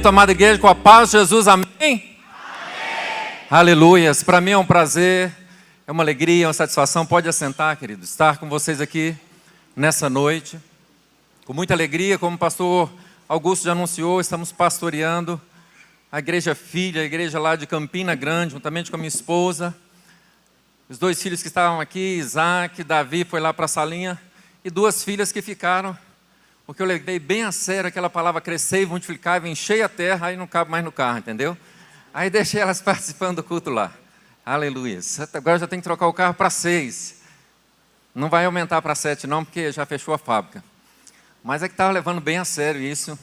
Amada igreja, com a paz de Jesus, amém? Amém. Aleluias, para mim é um prazer, é uma alegria, é uma satisfação. Pode assentar, querido, estar com vocês aqui nessa noite. Com muita alegria, como o pastor Augusto já anunciou, estamos pastoreando a igreja filha, a igreja lá de Campina Grande, juntamente com a minha esposa. Os dois filhos que estavam aqui, Isaac, Davi, foi lá para a salinha, e duas filhas que ficaram, porque eu levei bem a sério aquela palavra crescer e multiplicar, e encher a terra, aí não cabe mais no carro, entendeu? Aí deixei elas participando do culto lá. Aleluia. Agora já tem que trocar o carro para 6. Não vai aumentar para 7 não, porque já fechou a fábrica. Mas é que estava levando bem a sério isso.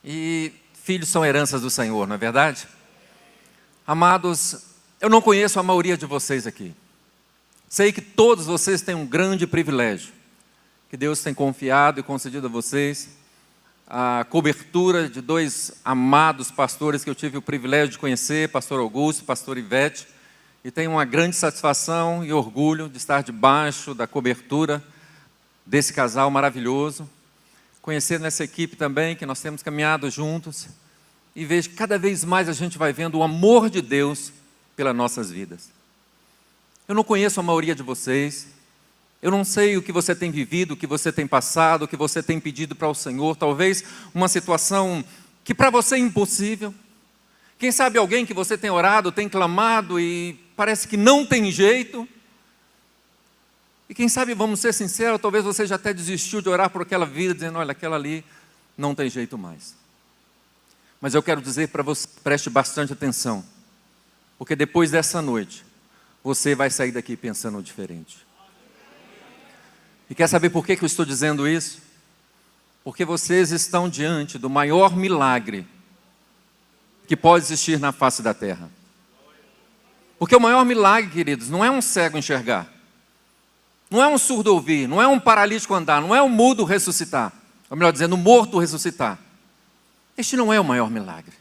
E filhos são heranças do Senhor, não é verdade? Amados, eu não conheço a maioria de vocês aqui. Sei que todos vocês têm um grande privilégio, que Deus tem confiado e concedido a vocês, a cobertura de dois amados pastores que eu tive o privilégio de conhecer, pastor Augusto e pastor Ivete, e tenho uma grande satisfação e orgulho de estar debaixo da cobertura desse casal maravilhoso, conhecer nessa equipe também, que nós temos caminhado juntos, e vejo que cada vez mais a gente vai vendo o amor de Deus pelas nossas vidas. Eu não conheço a maioria de vocês, eu não sei o que você tem vivido, o que você tem passado, o que você tem pedido para o Senhor, talvez uma situação que para você é impossível. Quem sabe alguém que você tem orado, tem clamado e parece que não tem jeito. E quem sabe, vamos ser sinceros, talvez você já até desistiu de orar por aquela vida, dizendo, olha, aquela ali não tem jeito mais. Mas eu quero dizer para você, preste bastante atenção, porque depois dessa noite, você vai sair daqui pensando diferente. E quer saber por que eu estou dizendo isso? Porque vocês estão diante do maior milagre que pode existir na face da terra. Porque o maior milagre, queridos, não é um cego enxergar, não é um surdo ouvir, não é um paralítico andar, não é um mudo ressuscitar, ou melhor dizendo, um morto ressuscitar. Este não é o maior milagre.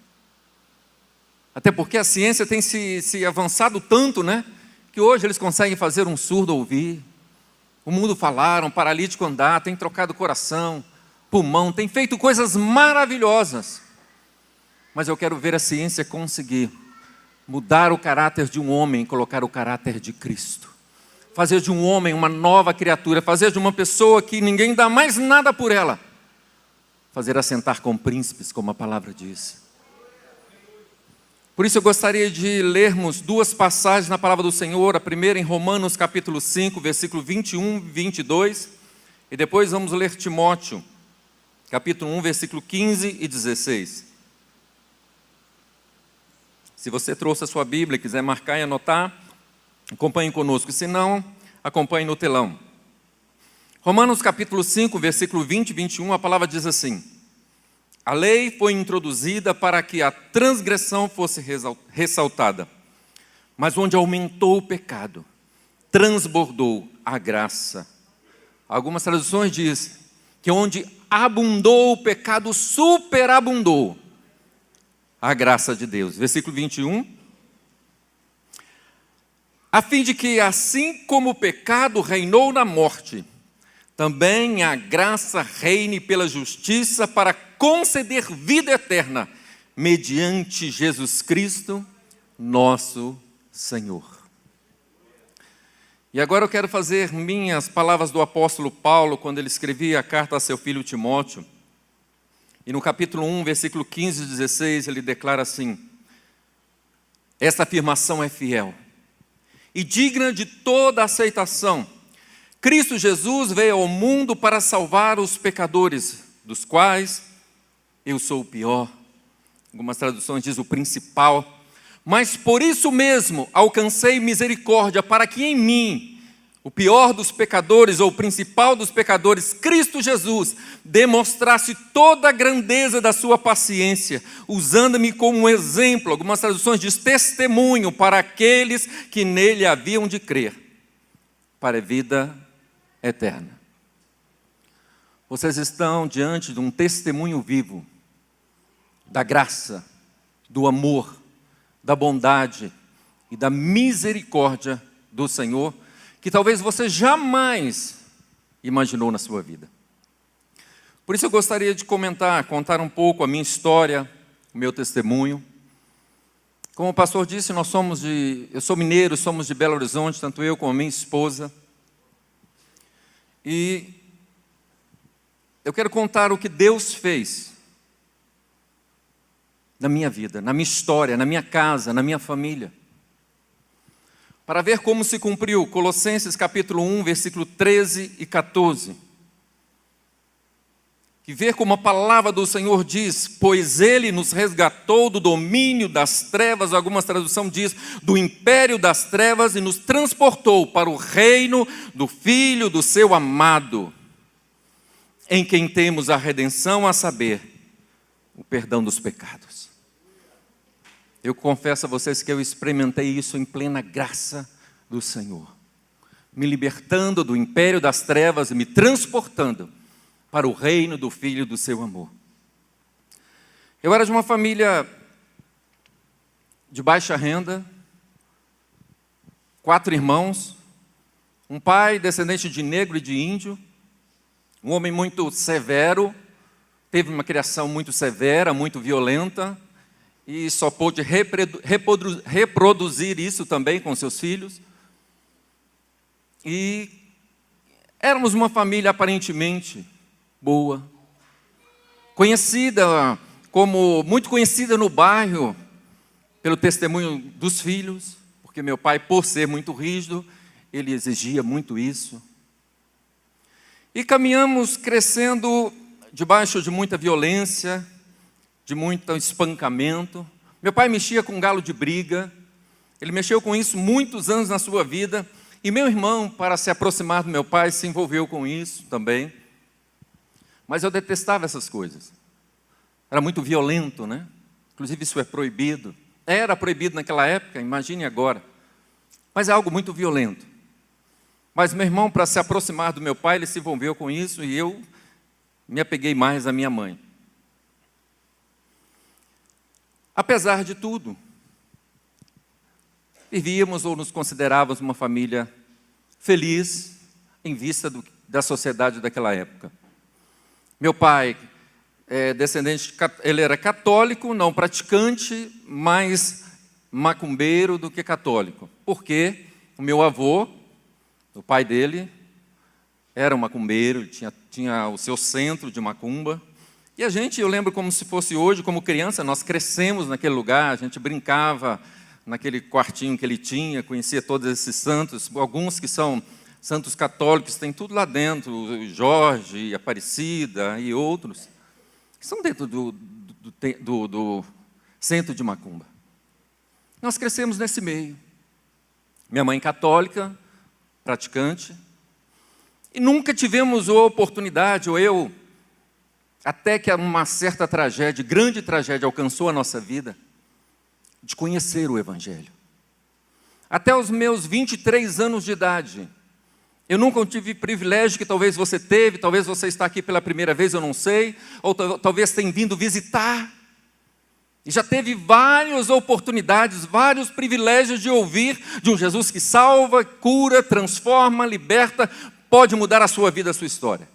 Até porque a ciência tem se avançado tanto, né? Que hoje eles conseguem fazer um surdo ouvir, o mundo falar, um paralítico andar, tem trocado coração, pulmão, tem feito coisas maravilhosas. Mas eu quero ver a ciência conseguir mudar o caráter de um homem e colocar o caráter de Cristo. Fazer de um homem uma nova criatura, fazer de uma pessoa que ninguém dá mais nada por ela. Fazer assentar com príncipes, como a palavra diz. Por isso eu gostaria de lermos duas passagens na palavra do Senhor. A primeira em Romanos capítulo 5, versículo 21 e 22. E depois vamos ler Timóteo, capítulo 1, versículo 15 e 16. Se você trouxe a sua Bíblia e quiser marcar e anotar, acompanhe conosco. Se não, acompanhe no telão. Romanos capítulo 5, versículo 20 e 21, a palavra diz assim: a lei foi introduzida para que a transgressão fosse ressaltada, mas onde aumentou o pecado, transbordou a graça. Algumas traduções dizem que onde abundou o pecado, superabundou a graça de Deus. Versículo 21. A fim de que, assim como o pecado reinou na morte, também a graça reine pela justiça para conceder vida eterna, mediante Jesus Cristo, nosso Senhor. E agora eu quero fazer minhas palavras do apóstolo Paulo, quando ele escrevia a carta a seu filho Timóteo. E no capítulo 1, versículo 15 e 16, ele declara assim: esta afirmação é fiel e digna de toda aceitação. Cristo Jesus veio ao mundo para salvar os pecadores, dos quais eu sou o pior. Algumas traduções dizem o principal. Mas por isso mesmo alcancei misericórdia, para que em mim, o pior dos pecadores, ou o principal dos pecadores, Cristo Jesus, demonstrasse toda a grandeza da sua paciência, usando-me como um exemplo. Algumas traduções dizem testemunho para aqueles que nele haviam de crer, para a vida eterna. Vocês estão diante de um testemunho vivo da graça, do amor, da bondade e da misericórdia do Senhor, que talvez você jamais imaginou na sua vida. Por isso eu gostaria de contar um pouco a minha história, o meu testemunho. Como o pastor disse, eu sou mineiro, somos de Belo Horizonte, tanto eu como a minha esposa. E eu quero contar o que Deus fez na minha vida, na minha história, na minha casa, na minha família. Para ver como se cumpriu Colossenses capítulo 1, versículo 13 e 14. Que ver como a palavra do Senhor diz, pois Ele nos resgatou do domínio das trevas, algumas traduções diz, do império das trevas, e nos transportou para o reino do Filho do seu amado, em quem temos a redenção, a saber, o perdão dos pecados. Eu confesso a vocês que eu experimentei isso em plena graça do Senhor, me libertando do império das trevas e me transportando para o reino do Filho do seu amor. Eu era de uma família de baixa renda, 4 irmãos, um pai descendente de negro e de índio, um homem muito severo, teve uma criação muito severa, muito violenta, e só pôde reproduzir isso também com seus filhos. E éramos uma família aparentemente boa, muito conhecida no bairro pelo testemunho dos filhos, porque meu pai, por ser muito rígido, ele exigia muito isso. E caminhamos crescendo debaixo de muita violência, de muito espancamento. Meu pai mexia com galo de briga, ele mexeu com isso muitos anos na sua vida, e meu irmão, para se aproximar do meu pai, se envolveu com isso também. Mas eu detestava essas coisas. Era muito violento, né? Inclusive isso é proibido. Era proibido naquela época, imagine agora. Mas é algo muito violento. Mas meu irmão, para se aproximar do meu pai, ele se envolveu com isso e eu me apeguei mais à minha mãe. Apesar de tudo, vivíamos ou nos considerávamos uma família feliz em vista da sociedade daquela época. Meu pai ele era católico, não praticante, mais macumbeiro do que católico. Porque o meu avô, o pai dele, era um macumbeiro, tinha o seu centro de macumba. E eu lembro como se fosse hoje, como criança, nós crescemos naquele lugar, a gente brincava naquele quartinho que ele tinha, conhecia todos esses santos, alguns que são santos católicos, tem tudo lá dentro, o Jorge, Aparecida e outros, que são dentro do centro de macumba. Nós crescemos nesse meio. Minha mãe católica, praticante, e nunca tivemos a oportunidade, até que uma certa tragédia, grande tragédia, alcançou a nossa vida, de conhecer o Evangelho. Até os meus 23 anos de idade, eu nunca tive privilégio que talvez você teve, talvez você está aqui pela primeira vez, eu não sei, ou talvez tenha vindo visitar, e já teve várias oportunidades, vários privilégios de ouvir de um Jesus que salva, cura, transforma, liberta, pode mudar a sua vida, a sua história.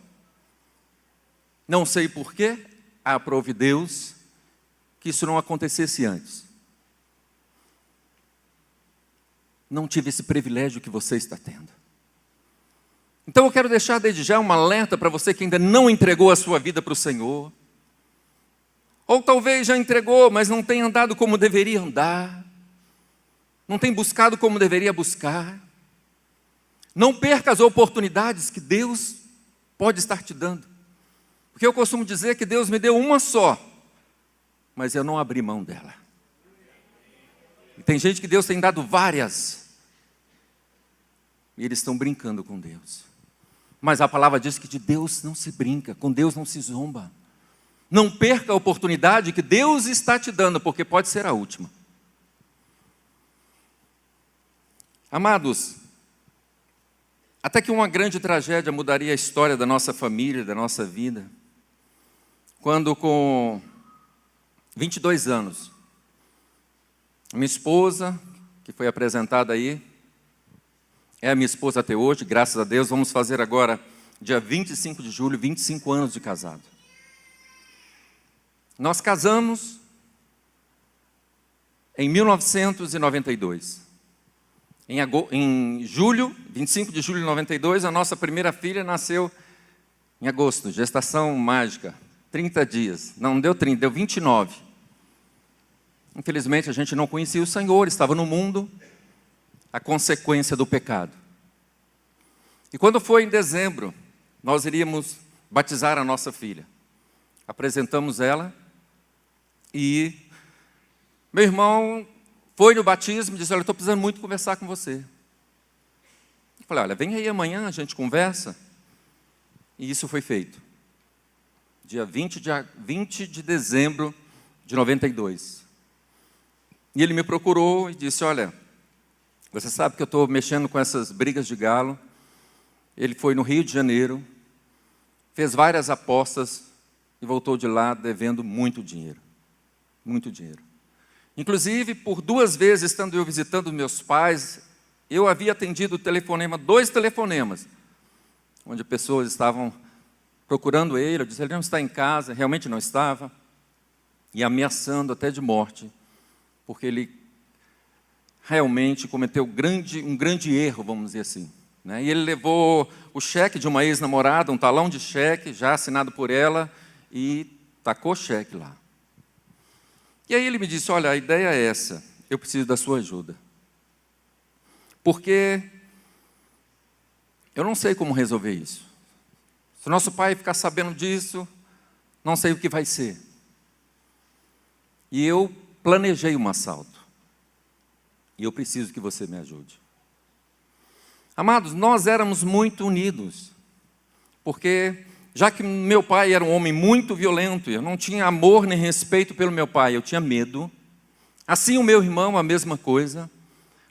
Não sei porquê, aprove Deus que isso não acontecesse antes. Não tive esse privilégio que você está tendo. Então eu quero deixar desde já um alerta para você que ainda não entregou a sua vida para o Senhor. Ou talvez já entregou, mas não tem andado como deveria andar. Não tem buscado como deveria buscar. Não perca as oportunidades que Deus pode estar te dando. Porque eu costumo dizer que Deus me deu uma só, mas eu não abri mão dela. E tem gente que Deus tem dado várias, e eles estão brincando com Deus. Mas a palavra diz que de Deus não se brinca, com Deus não se zomba. Não perca a oportunidade que Deus está te dando, porque pode ser a última. Amados, até que uma grande tragédia mudaria a história da nossa família, da nossa vida. Quando com 22 anos, minha esposa, que foi apresentada aí, é a minha esposa até hoje, graças a Deus. Vamos fazer agora, dia 25 de julho, 25 anos de casado. Nós casamos em 1992. Em julho, 25 de julho de 92, a nossa primeira filha nasceu em agosto, gestação mágica, 30 dias. Não deu 30, deu 29. Infelizmente, a gente não conhecia o Senhor, estava no mundo, a consequência do pecado. E quando foi em dezembro, nós iríamos batizar a nossa filha. Apresentamos ela e meu irmão foi no batismo e disse, olha, eu estou precisando muito conversar com você. Eu falei, olha, vem aí amanhã, a gente conversa. E isso foi feito. Dia 20 de dezembro de 92. E ele me procurou e disse, olha, você sabe que eu estou mexendo com essas brigas de galo. Ele foi no Rio de Janeiro, fez várias apostas e voltou de lá devendo muito dinheiro. Muito dinheiro. Inclusive, por 2 vezes, estando eu visitando meus pais, eu havia atendido o telefonema, 2 telefonemas, onde pessoas estavam procurando ele. Eu disse, ele não está em casa, realmente não estava, e ameaçando até de morte, porque ele realmente cometeu um grande erro, vamos dizer assim. E ele levou o cheque de uma ex-namorada, um talão de cheque, já assinado por ela, e tacou o cheque lá. E aí ele me disse, olha, a ideia é essa, eu preciso da sua ajuda. Porque eu não sei como resolver isso. Se o nosso pai ficar sabendo disso, não sei o que vai ser. E eu planejei um assalto. E eu preciso que você me ajude. Amados, nós éramos muito unidos. Porque já que meu pai era um homem muito violento, eu não tinha amor nem respeito pelo meu pai, eu tinha medo. Assim o meu irmão, a mesma coisa.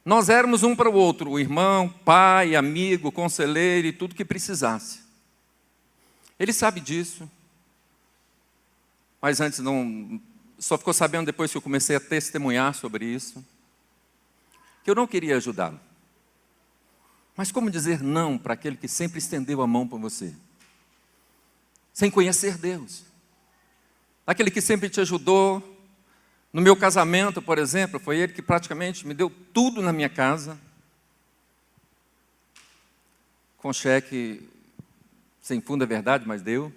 Nós éramos um para o outro, o irmão, pai, amigo, conselheiro e tudo que precisasse. Ele sabe disso. Mas antes não, só ficou sabendo depois que eu comecei a testemunhar sobre isso. Que eu não queria ajudá-lo. Mas como dizer não para aquele que sempre estendeu a mão para você? Sem conhecer Deus. Aquele que sempre te ajudou. No meu casamento, por exemplo, foi ele que praticamente me deu tudo na minha casa. Com cheque sem fundo, é verdade, mas deu.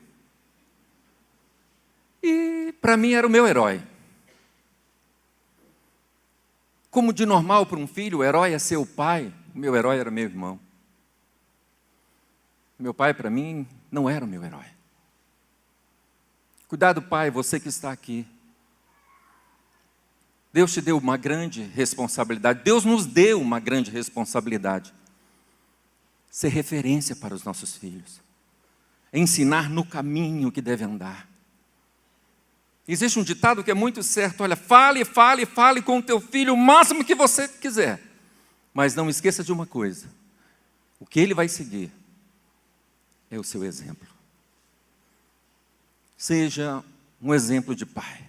E para mim era o meu herói. Como de normal para um filho, o herói é ser o pai, o meu herói era meu irmão. Meu pai, para mim, não era o meu herói. Cuidado, pai, você que está aqui. Deus te deu uma grande responsabilidade. Deus nos deu uma grande responsabilidade. Ser referência para os nossos filhos. Ensinar no caminho que deve andar. Existe um ditado que é muito certo. Olha, fale com o teu filho o máximo que você quiser. Mas não esqueça de uma coisa. O que ele vai seguir é o seu exemplo. Seja um exemplo de pai.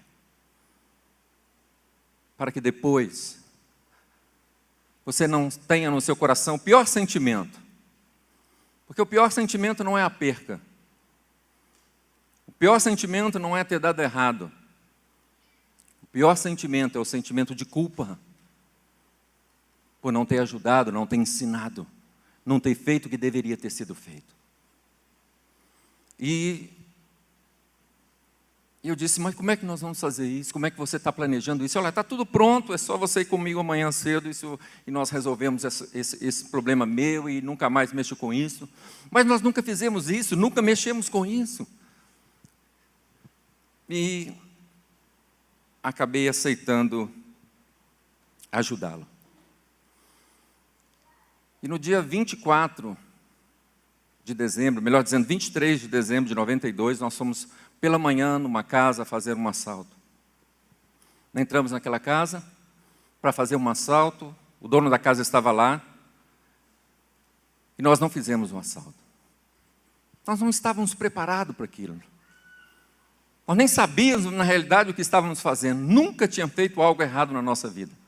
Para que depois você não tenha no seu coração o pior sentimento. Porque o pior sentimento não é a perca. O pior sentimento não é ter dado errado. O pior sentimento é o sentimento de culpa. Por não ter ajudado, não ter ensinado, não ter feito o que deveria ter sido feito. E eu disse, mas como é que nós vamos fazer isso? Como é que você está planejando isso? Olha, está tudo pronto, é só você ir comigo amanhã cedo e nós resolvemos esse problema meu e nunca mais mexo com isso. Mas nós nunca fizemos isso, nunca mexemos com isso. E acabei aceitando ajudá-lo. E no dia 24 de dezembro, melhor dizendo, 23 de dezembro de 92, nós fomos pela manhã numa casa fazer um assalto. Entramos naquela casa para fazer um assalto, o dono da casa estava lá, e nós não fizemos um assalto. Nós não estávamos preparados para aquilo. Nós nem sabíamos, na realidade, o que estávamos fazendo. Nunca tínhamos feito algo errado na nossa vida.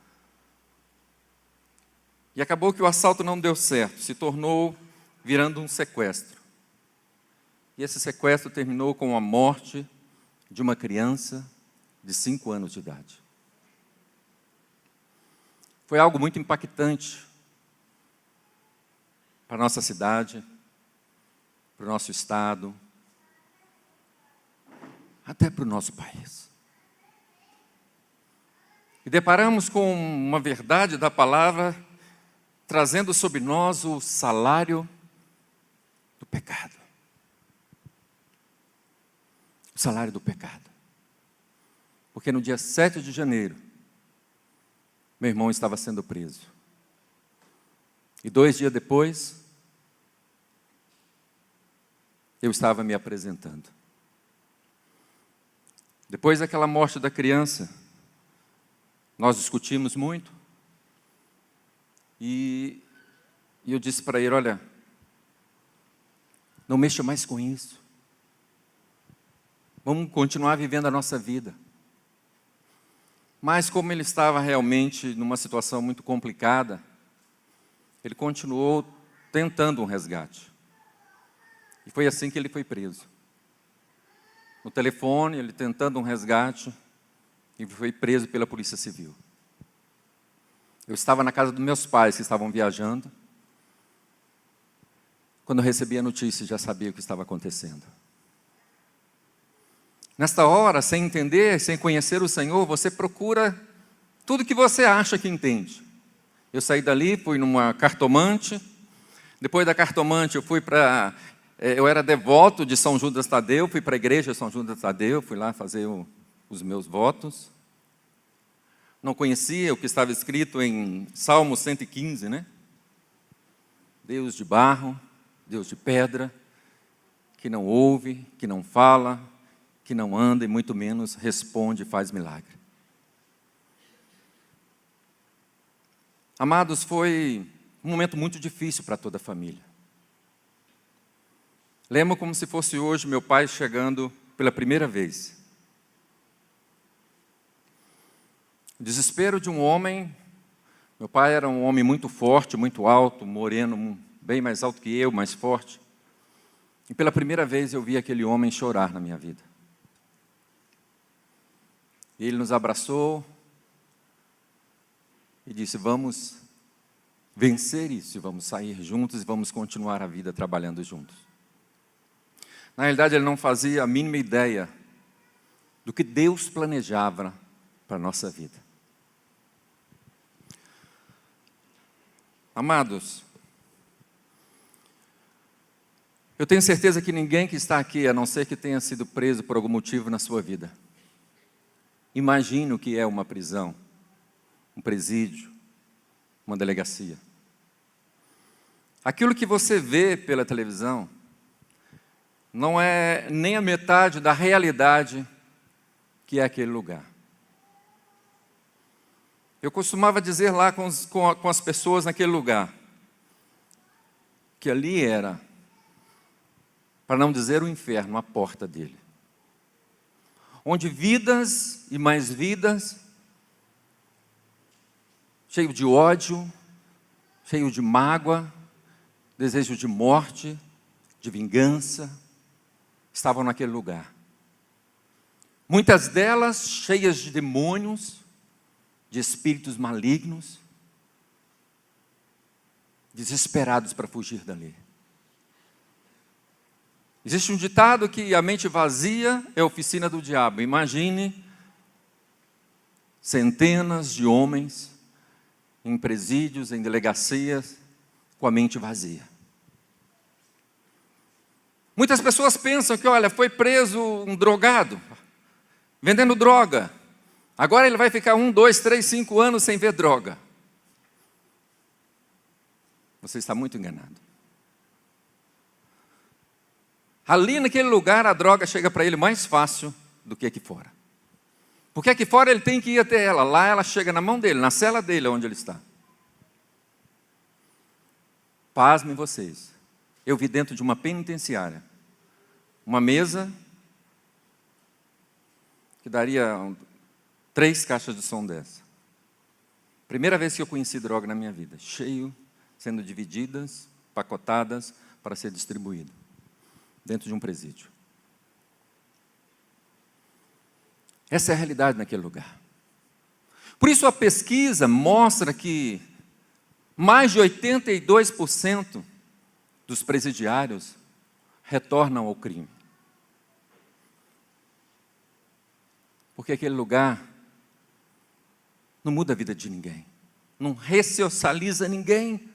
E acabou que o assalto não deu certo, se tornou virando um sequestro. E esse sequestro terminou com a morte de uma criança de 5 anos de idade. Foi algo muito impactante para a nossa cidade, para o nosso estado, até para o nosso país. E deparamos com uma verdade da palavra, trazendo sobre nós o salário do pecado. O salário do pecado. Porque no dia 7 de janeiro, meu irmão estava sendo preso. E 2 dias depois, eu estava me apresentando. Depois daquela morte da criança, nós discutimos muito. E eu disse para ele, olha, não mexa mais com isso. Vamos continuar vivendo a nossa vida. Mas como ele estava realmente numa situação muito complicada, ele continuou tentando um resgate. E foi assim que ele foi preso. No telefone, ele tentando um resgate, e foi preso pela Polícia Civil. Eu estava na casa dos meus pais, que estavam viajando. Quando eu recebi a notícia, já sabia o que estava acontecendo. Nesta hora, sem entender, sem conhecer o Senhor, você procura tudo que você acha que entende. Eu saí dali, fui numa cartomante. Depois da cartomante, eu era devoto de São Judas Tadeu, fui para a igreja de São Judas Tadeu, fui lá fazer os meus votos. Não conhecia o que estava escrito em Salmo 115, né? Deus de barro, Deus de pedra, que não ouve, que não fala, que não anda e muito menos responde e faz milagre. Amados, foi um momento muito difícil para toda a família. Lembro como se fosse hoje meu pai chegando pela primeira vez. O desespero de um homem. Meu pai era um homem muito forte, muito alto, moreno, bem mais alto que eu, mais forte. E pela primeira vez eu vi aquele homem chorar na minha vida. Ele nos abraçou e disse, vamos vencer isso, vamos sair juntos e vamos continuar a vida trabalhando juntos. Na realidade, ele não fazia a mínima ideia do que Deus planejava para a nossa vida. Amados, eu tenho certeza que ninguém que está aqui, a não ser que tenha sido preso por algum motivo na sua vida, imagina o que é uma prisão, um presídio, uma delegacia. Aquilo que você vê pela televisão não é nem a metade da realidade que é aquele lugar. Eu costumava dizer lá com as pessoas naquele lugar, que ali era, para não dizer o inferno, a porta dele. Onde vidas e mais vidas, cheio de ódio, cheio de mágoa, desejo de morte, de vingança, estavam naquele lugar. Muitas delas cheias de demônios, de espíritos malignos, desesperados para fugir dali. Existe um ditado que a mente vazia é a oficina do diabo. Imagine centenas de homens em presídios, em delegacias, com a mente vazia. Muitas pessoas pensam que, olha, foi preso um drogado, vendendo droga. Agora ele vai ficar 1, 2, 3, 5 anos sem ver droga. Você está muito enganado. Ali naquele lugar a droga chega para ele mais fácil do que aqui fora. Porque aqui fora ele tem que ir até ela, lá ela chega na mão dele, na cela dele onde ele está. Pasmem vocês, eu vi dentro de uma penitenciária, uma mesa que daria 3 caixas de som dessa. Primeira vez que eu conheci droga na minha vida, cheio, sendo divididas, pacotadas para ser distribuído, dentro de um presídio. Essa é a realidade naquele lugar. Por isso a pesquisa mostra que mais de 82% dos presidiários retornam ao crime. Porque aquele lugar não muda a vida de ninguém, não ressocializa ninguém.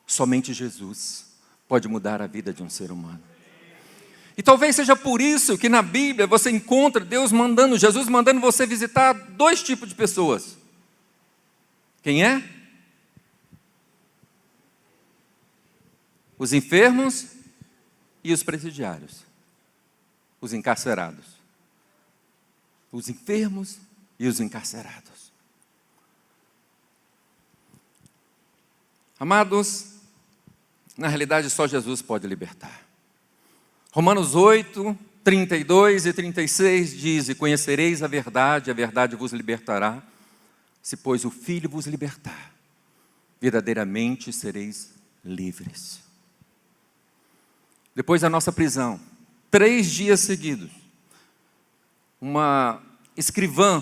Somente Jesus pode mudar a vida de um ser humano. E talvez seja por isso que na Bíblia você encontra Jesus mandando você visitar dois tipos de pessoas. Quem é? Os enfermos e os presidiários. Os encarcerados. Os enfermos e os encarcerados. Amados, na realidade só Jesus pode libertar. Romanos 8, 32 e 36 diz: e conhecereis a verdade vos libertará. Se, pois, o Filho vos libertar, verdadeiramente sereis livres. Depois da nossa prisão, 3 dias seguidos, uma escrivã,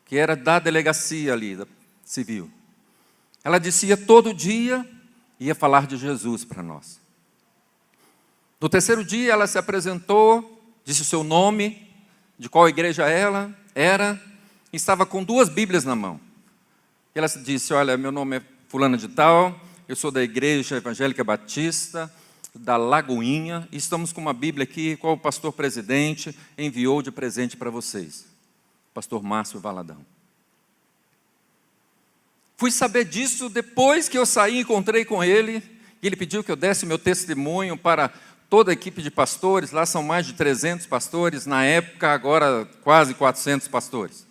que era da delegacia ali, da civil, ela dizia todo dia, ia falar de Jesus para nós. No 3º dia ela se apresentou, disse o seu nome, de qual igreja ela era, e estava com 2 Bíblias na mão. E ela disse: olha, meu nome é fulana de tal, eu sou da Igreja Evangélica Batista, da Lagoinha, e estamos com uma Bíblia aqui, qual o pastor presidente enviou de presente para vocês. Pastor Márcio Valadão. Fui saber disso depois que eu saí e encontrei com ele, e ele pediu que eu desse meu testemunho para toda a equipe de pastores. Lá são mais de 300 pastores, na época agora quase 400 pastores.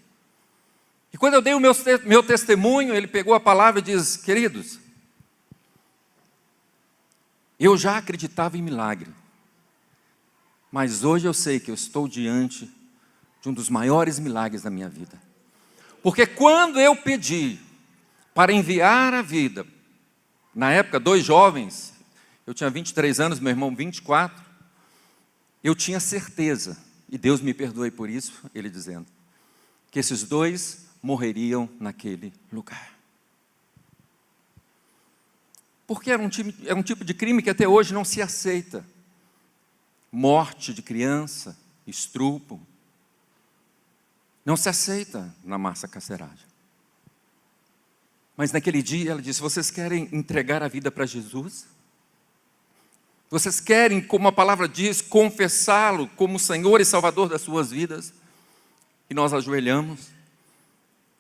E quando eu dei o meu testemunho, ele pegou a palavra e diz: queridos, eu já acreditava em milagre, mas hoje eu sei que eu estou diante de um dos maiores milagres da minha vida. Porque quando eu pedi para enviar a vida, na época 2 jovens, eu tinha 23 anos, meu irmão 24, eu tinha certeza, e Deus me perdoe por isso, ele dizendo, que esses 2 morreriam naquele lugar. Porque era um tipo de crime que até hoje não se aceita. Morte de criança, estupro, não se aceita na massa carcerária. Mas naquele dia ela disse: vocês querem entregar a vida para Jesus? Vocês querem, como a palavra diz, confessá-lo como Senhor e Salvador das suas vidas? E nós ajoelhamos,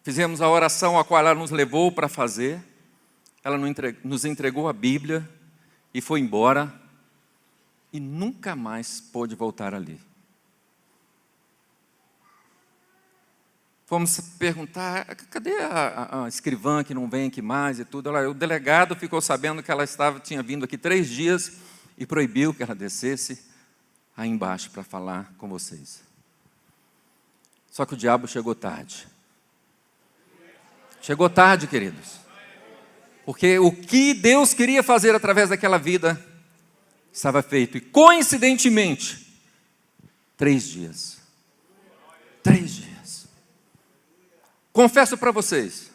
fizemos a oração a qual ela nos levou para fazer. Ela nos entregou a Bíblia e foi embora, e nunca mais pôde voltar ali. Fomos perguntar: cadê a escrivã que não vem aqui mais e tudo? O delegado ficou sabendo que ela tinha vindo aqui 3 dias e proibiu que ela descesse aí embaixo para falar com vocês. Só que o diabo chegou tarde. Chegou tarde, queridos. Porque o que Deus queria fazer através daquela vida estava feito. E coincidentemente, 3 dias. 3 dias. Confesso para vocês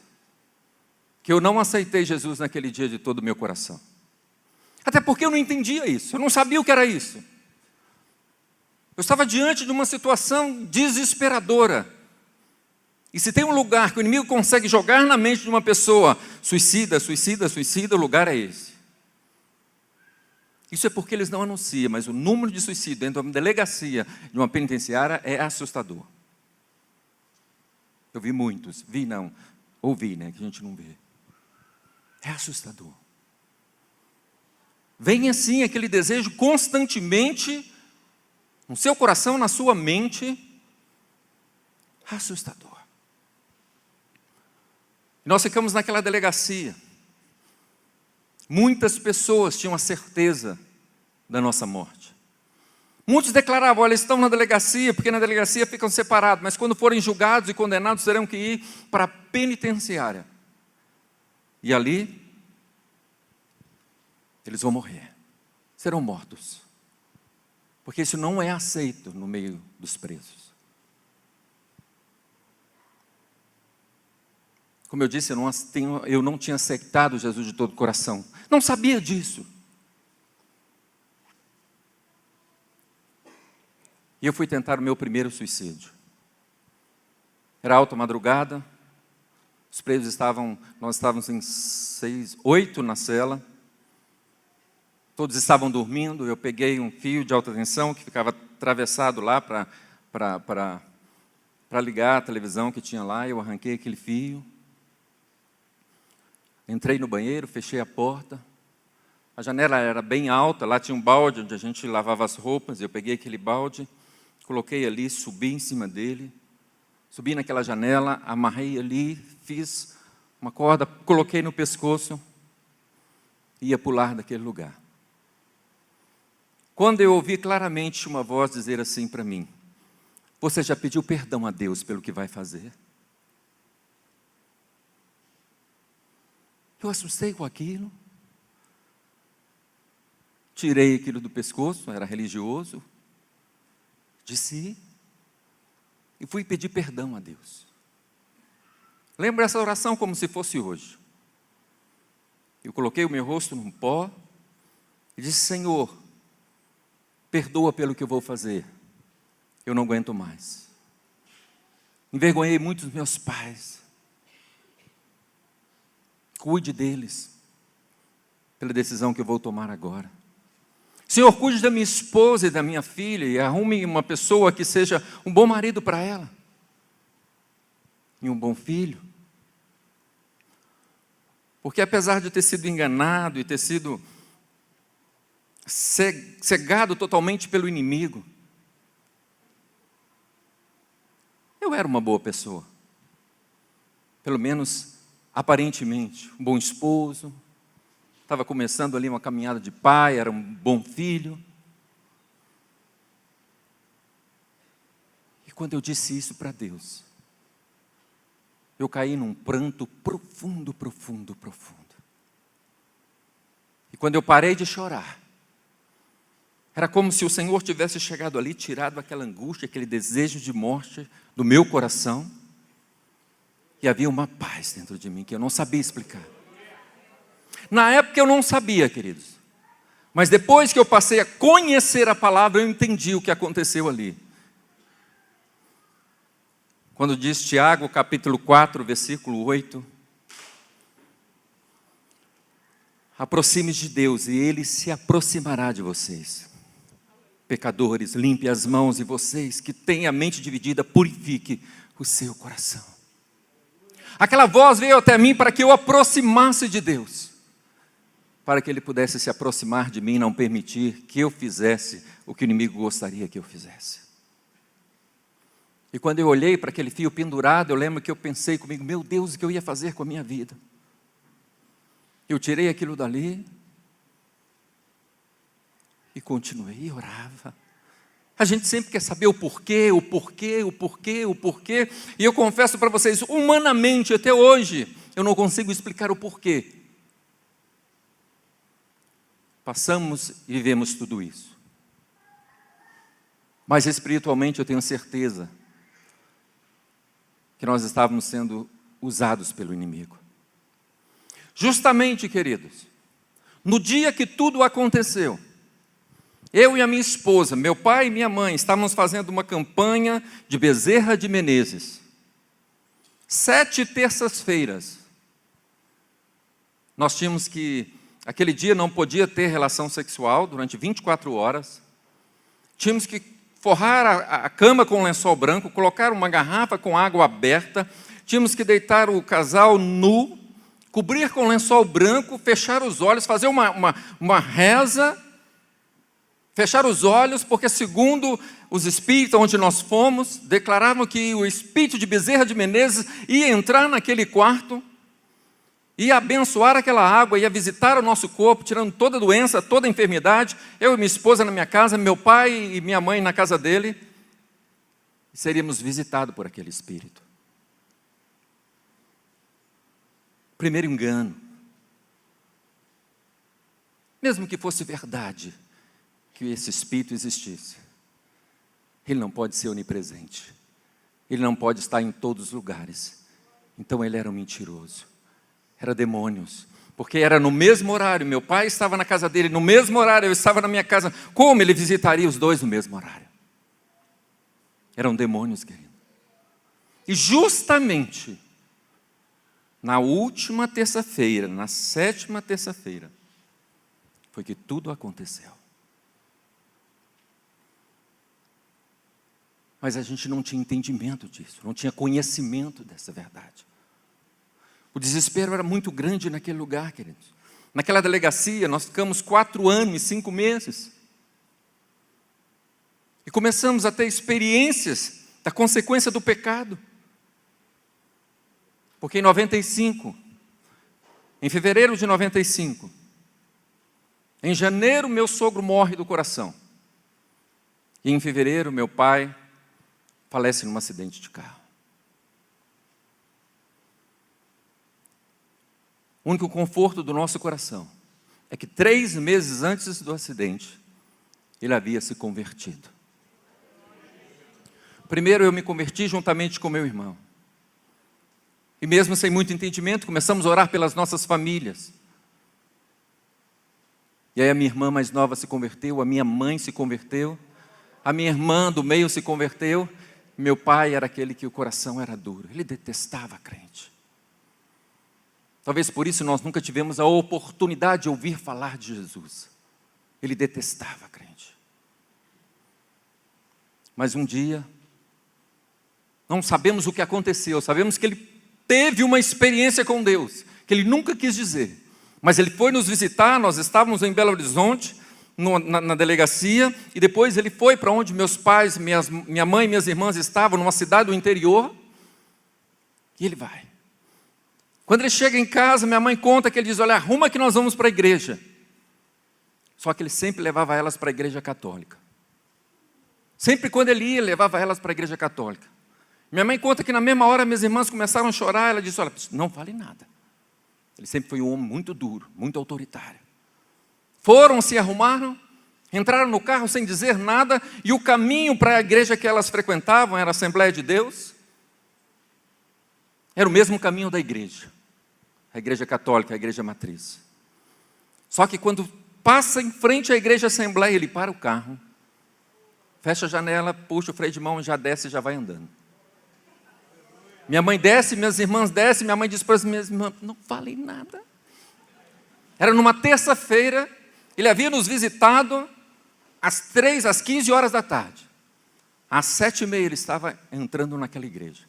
que eu não aceitei Jesus naquele dia de todo o meu coração. Até porque eu não entendia isso, eu não sabia o que era isso. Eu estava diante de uma situação desesperadora. E se tem um lugar que o inimigo consegue jogar na mente de uma pessoa, suicida, suicida, suicida, o lugar é esse. Isso é porque eles não anunciam, mas o número de suicídio dentro de uma delegacia, de uma penitenciária, é assustador. Eu vi muitos, ouvi, né, que a gente não vê. É assustador. Vem assim aquele desejo constantemente no seu coração, na sua mente, assustador. E nós ficamos naquela delegacia. Muitas pessoas tinham a certeza da nossa morte. Muitos declaravam: olha, estão na delegacia, porque na delegacia ficam separados, mas quando forem julgados e condenados, terão que ir para a penitenciária. E ali, eles vão morrer, serão mortos. Porque isso não é aceito no meio dos presos. Como eu disse, eu não tinha aceitado Jesus de todo o coração. Não sabia disso. E eu fui tentar o meu primeiro suicídio. Era alta madrugada, nós estávamos em 8 na cela, todos estavam dormindo, eu peguei um fio de alta tensão que ficava atravessado lá para ligar a televisão que tinha lá, eu arranquei aquele fio, entrei no banheiro, fechei a porta, a janela era bem alta, lá tinha um balde onde a gente lavava as roupas, eu peguei aquele balde, coloquei ali, subi em cima dele, subi naquela janela, amarrei ali, fiz uma corda, coloquei no pescoço e ia pular daquele lugar. Quando eu ouvi claramente uma voz dizer assim para mim: você já pediu perdão a Deus pelo que vai fazer? Eu assustei com aquilo, tirei aquilo do pescoço, era religioso, desci e fui pedir perdão a Deus. Lembro essa oração como se fosse hoje. Eu coloquei o meu rosto num pó e disse: Senhor, perdoa pelo que eu vou fazer, eu não aguento mais. Envergonhei muito os meus pais, cuide deles, pela decisão que eu vou tomar agora. Senhor, cuide da minha esposa e da minha filha e arrume uma pessoa que seja um bom marido para ela e um bom filho. Porque apesar de ter sido enganado e ter sido cegado totalmente pelo inimigo, eu era uma boa pessoa. Pelo menos aparentemente, um bom esposo. Estava começando ali uma caminhada de pai, era um bom filho. E quando eu disse isso para Deus, eu caí num pranto profundo, profundo, profundo. E quando eu parei de chorar, era como se o Senhor tivesse chegado ali, tirado aquela angústia, aquele desejo de morte do meu coração, e havia uma paz dentro de mim que eu não sabia explicar. Na época eu não sabia, queridos, mas depois que eu passei a conhecer a palavra, eu entendi o que aconteceu ali. Quando diz Tiago, capítulo 4, versículo 8, aproxime de Deus e Ele se aproximará de vocês. Pecadores, limpe as mãos, e vocês que têm a mente dividida, purifique o seu coração. Aquela voz veio até mim para que eu aproximasse de Deus, para que Ele pudesse se aproximar de mim e não permitir que eu fizesse o que o inimigo gostaria que eu fizesse. E quando eu olhei para aquele fio pendurado, eu lembro que eu pensei comigo: meu Deus, o que eu ia fazer com a minha vida? Eu tirei aquilo dali e continuei e orava. A gente sempre quer saber o porquê, o porquê, o porquê, o porquê. E eu confesso para vocês, humanamente, até hoje, eu não consigo explicar o porquê. Passamos e vivemos tudo isso. Mas espiritualmente eu tenho certeza que nós estávamos sendo usados pelo inimigo. Justamente, queridos, no dia que tudo aconteceu, eu e a minha esposa, meu pai e minha mãe, estávamos fazendo uma campanha de Bezerra de Menezes. 7 terças-feiras. Nós tínhamos que, aquele dia não podia ter relação sexual durante 24 horas. Tínhamos que forrar a cama com um lençol branco, colocar uma garrafa com água aberta. Tínhamos que deitar o casal nu, cobrir com lençol branco, fechar os olhos, fazer uma reza, fechar os olhos, porque segundo os espíritos onde nós fomos, declaravam que o espírito de Bezerra de Menezes ia entrar naquele quarto, ia abençoar aquela água, ia visitar o nosso corpo, tirando toda doença, toda enfermidade. Eu e minha esposa na minha casa, meu pai e minha mãe na casa dele, e seríamos visitados por aquele espírito. Primeiro engano. Mesmo que fosse verdade que esse espírito existisse, ele não pode ser onipresente. Ele não pode estar em todos os lugares, Então ele era um mentiroso. Era demônios. Porque era no mesmo horário. Meu pai estava na casa dele, no mesmo horário eu estava na minha casa. Como ele visitaria os dois no mesmo horário? Eram demônios, querido. E justamente na última terça-feira, na 7ª terça-feira, foi que tudo aconteceu. Mas a gente não tinha entendimento disso, não tinha conhecimento dessa verdade. O desespero era muito grande naquele lugar, queridos. Naquela delegacia, nós ficamos 4 anos e 5 meses. E começamos a ter experiências da consequência do pecado. Porque em 95, em fevereiro de 95, em janeiro meu sogro morre do coração. E em fevereiro meu pai falece num acidente de carro. O único conforto do nosso coração é que 3 meses antes do acidente, ele havia se convertido. Primeiro eu me converti juntamente com meu irmão. E mesmo sem muito entendimento, começamos a orar pelas nossas famílias. E aí a minha irmã mais nova se converteu, a minha mãe se converteu, a minha irmã do meio se converteu. Meu pai era aquele que o coração era duro, ele detestava a crente. Talvez por isso nós nunca tivemos a oportunidade de ouvir falar de Jesus. Ele detestava a crente. Mas um dia, não sabemos o que aconteceu, sabemos que ele teve uma experiência com Deus, que ele nunca quis dizer. Mas ele foi nos visitar, nós estávamos em Belo Horizonte, na delegacia, e depois ele foi para onde meus pais, minha mãe e minhas irmãs estavam, numa cidade do interior, e ele vai. Quando ele chega em casa, minha mãe conta que ele diz, olha, arruma que nós vamos para a igreja. Só que ele sempre levava elas para a igreja católica. Sempre quando ele ia, levava elas para a igreja católica. Minha mãe conta que na mesma hora minhas irmãs começaram a chorar, ela disse, olha, não fale nada. Ele sempre foi um homem muito duro, muito autoritário. Foram, se arrumaram, entraram no carro sem dizer nada, e o caminho para a igreja que elas frequentavam era a Assembleia de Deus. Era o mesmo caminho da igreja, a igreja católica, a igreja matriz. Só que quando passa em frente à igreja Assembleia, ele para o carro, fecha a janela, puxa o freio de mão, já desce e já vai andando. Minha mãe desce, minhas irmãs descem, minha mãe diz para as minhas irmãs, não falem nada. Era numa terça-feira, ele havia nos visitado às 15 horas da tarde. Às 7h30 ele estava entrando naquela igreja.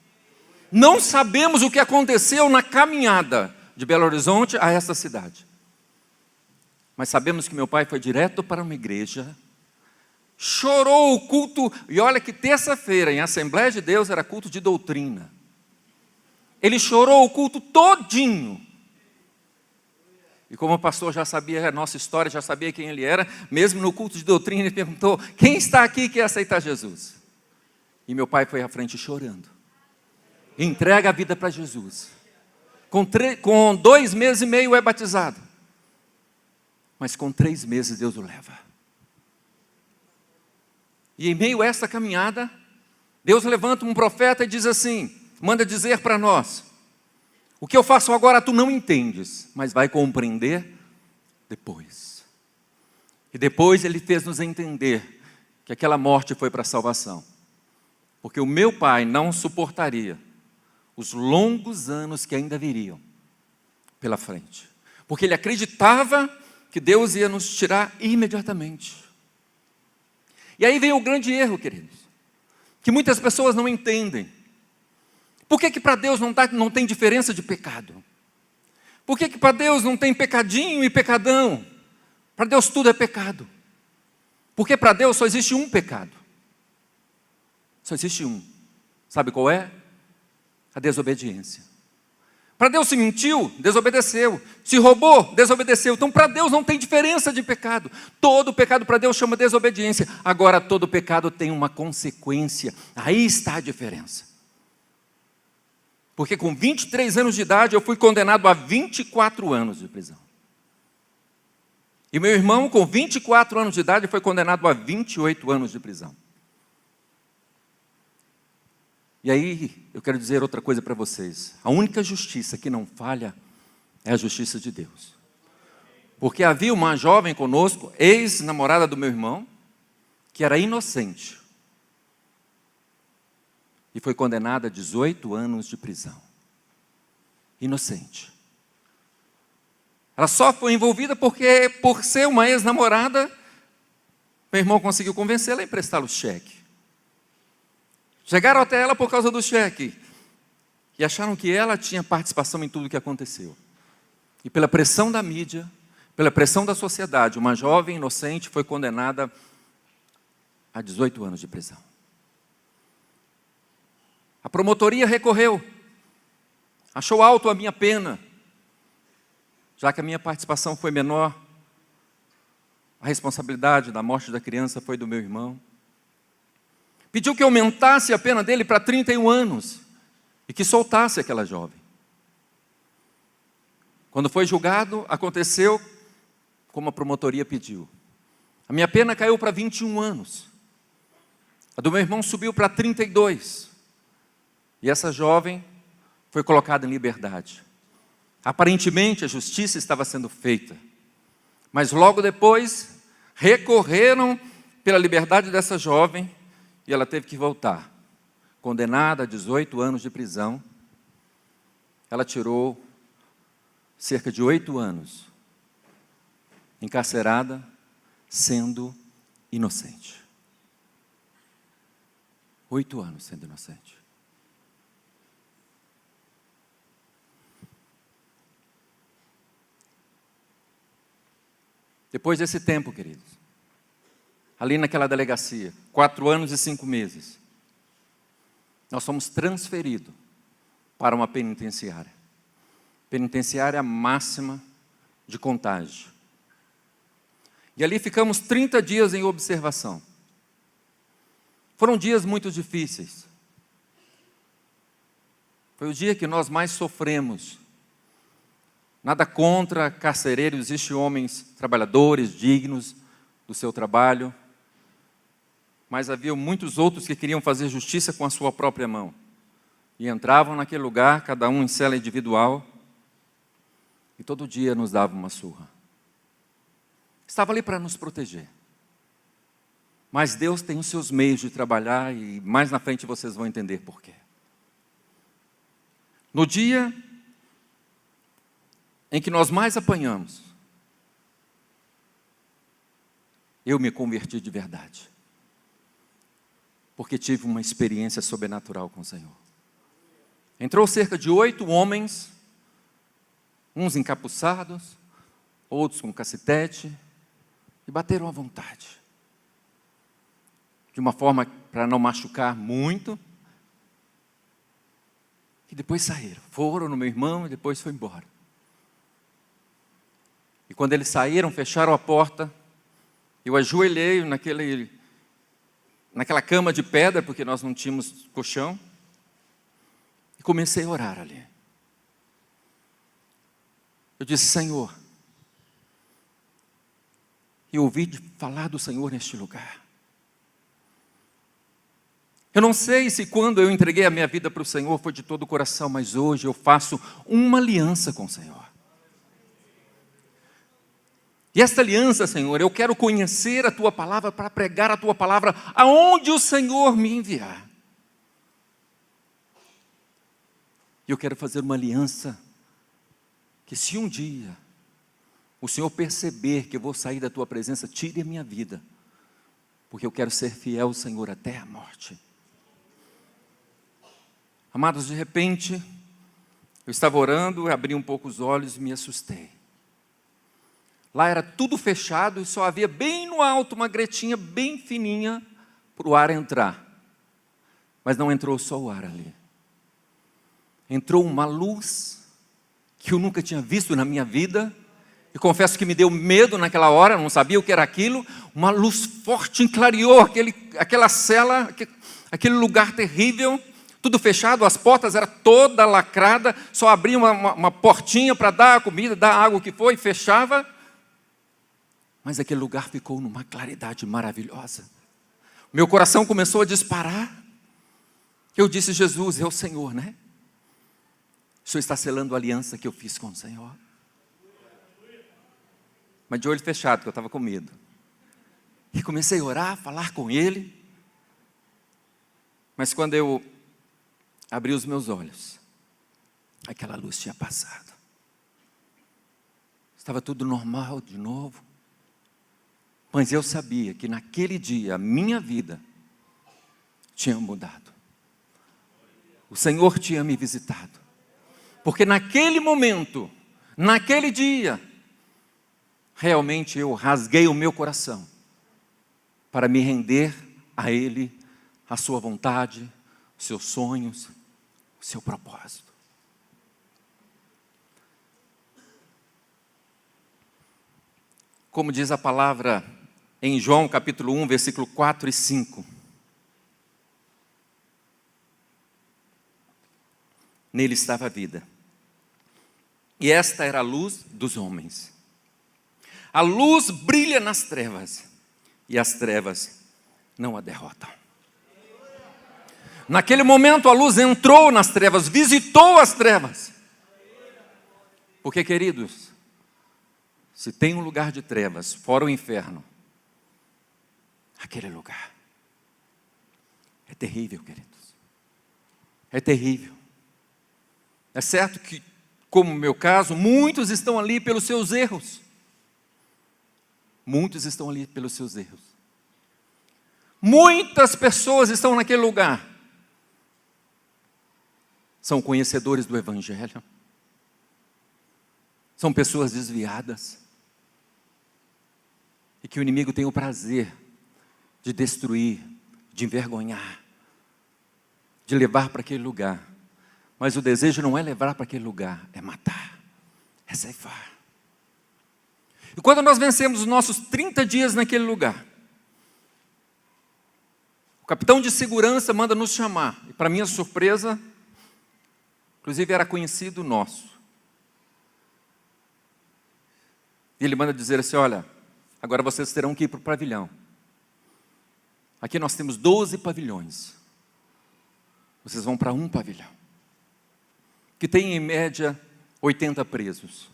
Não sabemos o que aconteceu na caminhada de Belo Horizonte a esta cidade. Mas sabemos que meu pai foi direto para uma igreja, chorou o culto, e olha que terça-feira em Assembleia de Deus era culto de doutrina. Ele chorou o culto todinho. E como o pastor já sabia a nossa história, já sabia quem ele era, mesmo no culto de doutrina, ele perguntou, quem está aqui que quer aceitar Jesus? E meu pai foi à frente chorando. Entrega a vida para Jesus. Com 2 meses e meio é batizado. Mas com 3 meses Deus o leva. E em meio a essa caminhada, Deus levanta um profeta e diz assim, manda dizer para nós, o que eu faço agora tu não entendes, mas vai compreender depois. E depois ele fez nos entender que aquela morte foi para a salvação. Porque o meu pai não suportaria os longos anos que ainda viriam pela frente. Porque ele acreditava que Deus ia nos tirar imediatamente. E aí vem o grande erro, queridos, que muitas pessoas não entendem. Por que para Deus não tem diferença de pecado? Por que para Deus não tem pecadinho e pecadão? Para Deus tudo é pecado. Porque para Deus só existe um pecado. Só existe um. Sabe qual é? A desobediência. Para Deus se mentiu, desobedeceu. Se roubou, desobedeceu. Então para Deus não tem diferença de pecado. Todo pecado para Deus chama desobediência. Agora todo pecado tem uma consequência. Aí está a diferença. Porque com 23 anos de idade eu fui condenado a 24 anos de prisão. E meu irmão com 24 anos de idade foi condenado a 28 anos de prisão. E aí, eu quero dizer outra coisa para vocês. A única justiça que não falha é a justiça de Deus. Porque havia uma jovem conosco, ex-namorada do meu irmão, que era inocente. E foi condenada a 18 anos de prisão. Inocente. Ela só foi envolvida porque, por ser uma ex-namorada, meu irmão conseguiu convencê-la a emprestá-la o cheque. Chegaram até ela por causa do cheque. E acharam que ela tinha participação em tudo o que aconteceu. E pela pressão da mídia, pela pressão da sociedade, uma jovem inocente foi condenada a 18 anos de prisão. A promotoria recorreu. Achou alto a minha pena. Já que a minha participação foi menor, a responsabilidade da morte da criança foi do meu irmão. Pediu que aumentasse a pena dele para 31 anos e que soltasse aquela jovem. Quando foi julgado, aconteceu como a promotoria pediu. A minha pena caiu para 21 anos. A do meu irmão subiu para 32. E essa jovem foi colocada em liberdade. Aparentemente, a justiça estava sendo feita. Mas logo depois, recorreram pela liberdade dessa jovem e ela teve que voltar. Condenada a 18 anos de prisão, ela tirou cerca de 8 anos encarcerada, sendo inocente. 8 anos sendo inocente. Depois desse tempo, queridos, ali naquela delegacia, 4 anos e 5 meses, nós fomos transferidos para uma penitenciária. Penitenciária máxima de Contagem. E ali ficamos 30 dias em observação. Foram dias muito difíceis. Foi o dia que nós mais sofremos. Nada contra carcereiro, existem homens trabalhadores, dignos do seu trabalho. Mas havia muitos outros que queriam fazer justiça com a sua própria mão. E entravam naquele lugar, cada um em cela individual. E todo dia nos dava uma surra. Estava ali para nos proteger. Mas Deus tem os seus meios de trabalhar e mais na frente vocês vão entender por quê. No dia em que nós mais apanhamos, eu me converti de verdade. Porque tive uma experiência sobrenatural com o Senhor. Entrou cerca de 8 homens, uns encapuçados, outros com cacetete, e bateram à vontade. De uma forma para não machucar muito. E depois saíram. Foram no meu irmão e depois foi embora. E quando eles saíram, fecharam a porta, eu ajoelhei naquela cama de pedra, porque nós não tínhamos colchão, e comecei a orar ali. Eu disse: Senhor, eu ouvi falar do Senhor neste lugar. Eu não sei se quando eu entreguei a minha vida para o Senhor foi de todo o coração, mas hoje eu faço uma aliança com o Senhor. E esta aliança, Senhor, eu quero conhecer a Tua Palavra para pregar a Tua Palavra aonde o Senhor me enviar. E eu quero fazer uma aliança que se um dia o Senhor perceber que eu vou sair da Tua presença, tire a minha vida, porque eu quero ser fiel ao Senhor até a morte. Amados, de repente, eu estava orando, abri um pouco os olhos e me assustei. Lá era tudo fechado e só havia bem no alto uma gretinha bem fininha para o ar entrar. Mas não entrou só o ar ali. Entrou uma luz que eu nunca tinha visto na minha vida. E confesso que me deu medo naquela hora, não sabia o que era aquilo. Uma luz forte clareou aquela cela, aquele lugar terrível. Tudo fechado, as portas eram toda lacrada. Só abria uma portinha para dar a comida, dar a água, o que foi, e fechava. Mas aquele lugar ficou numa claridade maravilhosa. Meu coração começou a disparar. Eu disse: Jesus é o Senhor, né? O Senhor está selando a aliança que eu fiz com o Senhor. Mas de olho fechado, porque eu estava com medo. E comecei a orar, a falar com Ele. Mas quando eu abri os meus olhos, aquela luz tinha passado. Estava tudo normal de novo. Mas eu sabia que naquele dia a minha vida tinha mudado. O Senhor tinha me visitado. Porque naquele momento, naquele dia, realmente eu rasguei o meu coração para me render a Ele, a sua vontade, os seus sonhos, o seu propósito. Como diz a palavra em João capítulo 1, versículo 4 e 5. Nele estava a vida. E esta era a luz dos homens. A luz brilha nas trevas, e as trevas não a derrotam. Naquele momento a luz entrou nas trevas, visitou as trevas. Porque, queridos, se tem um lugar de trevas, fora o inferno, aquele lugar é terrível, queridos. É terrível. É certo que, como no meu caso, muitos estão ali pelos seus erros. Muitos estão ali pelos seus erros. Muitas pessoas estão naquele lugar. São conhecedores do Evangelho. São pessoas desviadas. E que o inimigo tem o prazer de destruir, de envergonhar, de levar para aquele lugar. Mas o desejo não é levar para aquele lugar, é matar, é ceifar. E quando nós vencemos os nossos 30 dias naquele lugar, o capitão de segurança manda nos chamar. E para minha surpresa, inclusive era conhecido nosso. E ele manda dizer assim: olha, agora vocês terão que ir para o pavilhão. Aqui nós temos 12 pavilhões. Vocês vão para um pavilhão, que tem em média 80 presos.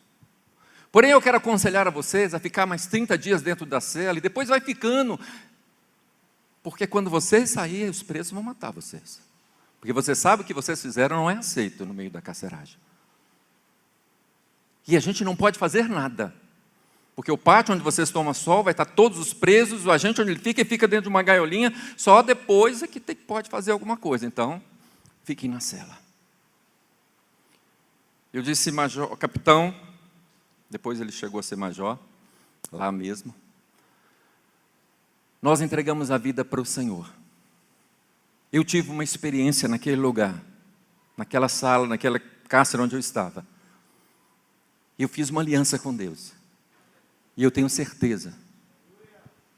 Porém, eu quero aconselhar a vocês a ficar mais 30 dias dentro da cela, e depois vai ficando, porque quando vocês saírem, os presos vão matar vocês. Porque você sabe o que vocês fizeram não é aceito no meio da carceragem. E a gente não pode fazer nada, porque o pátio onde vocês tomam sol vai estar todos os presos, o agente onde ele fica dentro de uma gaiolinha, só depois é que pode fazer alguma coisa. Então, fiquem na cela. Eu disse: major, capitão, depois ele chegou a ser major, lá mesmo. Nós entregamos a vida para o Senhor. Eu tive uma experiência naquele lugar, naquela sala, naquela cárcere onde eu estava. Eu fiz uma aliança com Deus. E eu tenho certeza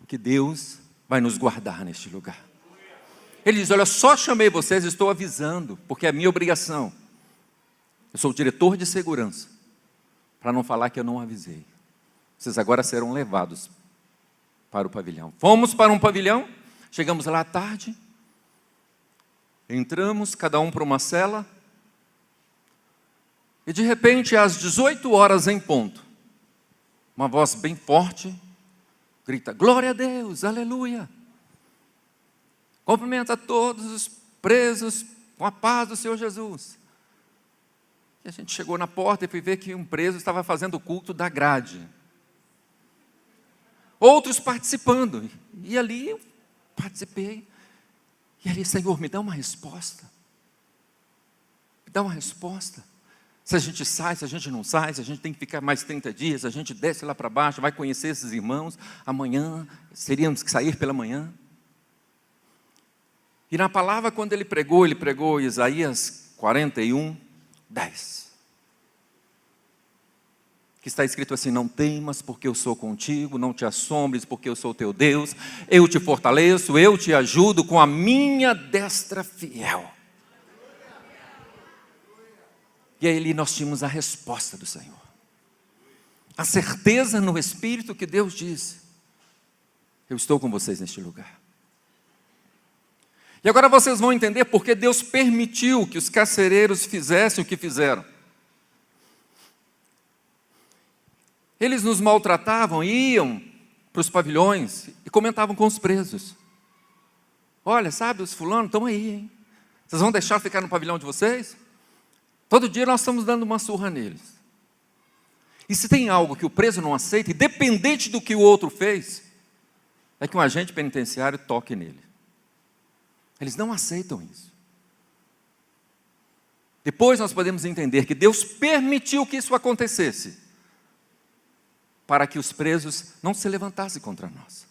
que Deus vai nos guardar neste lugar. Ele diz: olha, só chamei vocês, estou avisando, porque é minha obrigação. Eu sou o diretor de segurança, para não falar que eu não avisei. Vocês agora serão levados para o pavilhão. Fomos para um pavilhão, chegamos lá à tarde, entramos, cada um para uma cela, e de repente, às 18 horas em ponto, uma voz bem forte grita: glória a Deus, aleluia. Cumprimenta todos os presos com a paz do Senhor Jesus. E a gente chegou na porta e fui ver que um preso estava fazendo o culto da grade. Outros participando. E ali eu participei. E ali: Senhor, me dá uma resposta. Me dá uma resposta. Se a gente sai, se a gente não sai, se a gente tem que ficar mais 30 dias, a gente desce lá para baixo, vai conhecer esses irmãos. Amanhã, teríamos que sair pela manhã. E na palavra, quando ele pregou Isaías 41, 10. Que está escrito assim: não temas, porque eu sou contigo, não te assombres, porque eu sou teu Deus, eu te fortaleço, eu te ajudo com a minha destra fiel. E aí ali nós tínhamos a resposta do Senhor. A certeza no Espírito que Deus disse: eu estou com vocês neste lugar. E agora vocês vão entender porque Deus permitiu que os carcereiros fizessem o que fizeram. Eles nos maltratavam, iam para os pavilhões e comentavam com os presos. Olha, sabe, os fulanos estão aí, hein? Vocês vão deixar ficar no pavilhão de vocês? Todo dia nós estamos dando uma surra neles. E se tem algo que o preso não aceita, independente do que o outro fez, é que um agente penitenciário toque nele. Eles não aceitam isso. Depois nós podemos entender que Deus permitiu que isso acontecesse, para que os presos não se levantassem contra nós.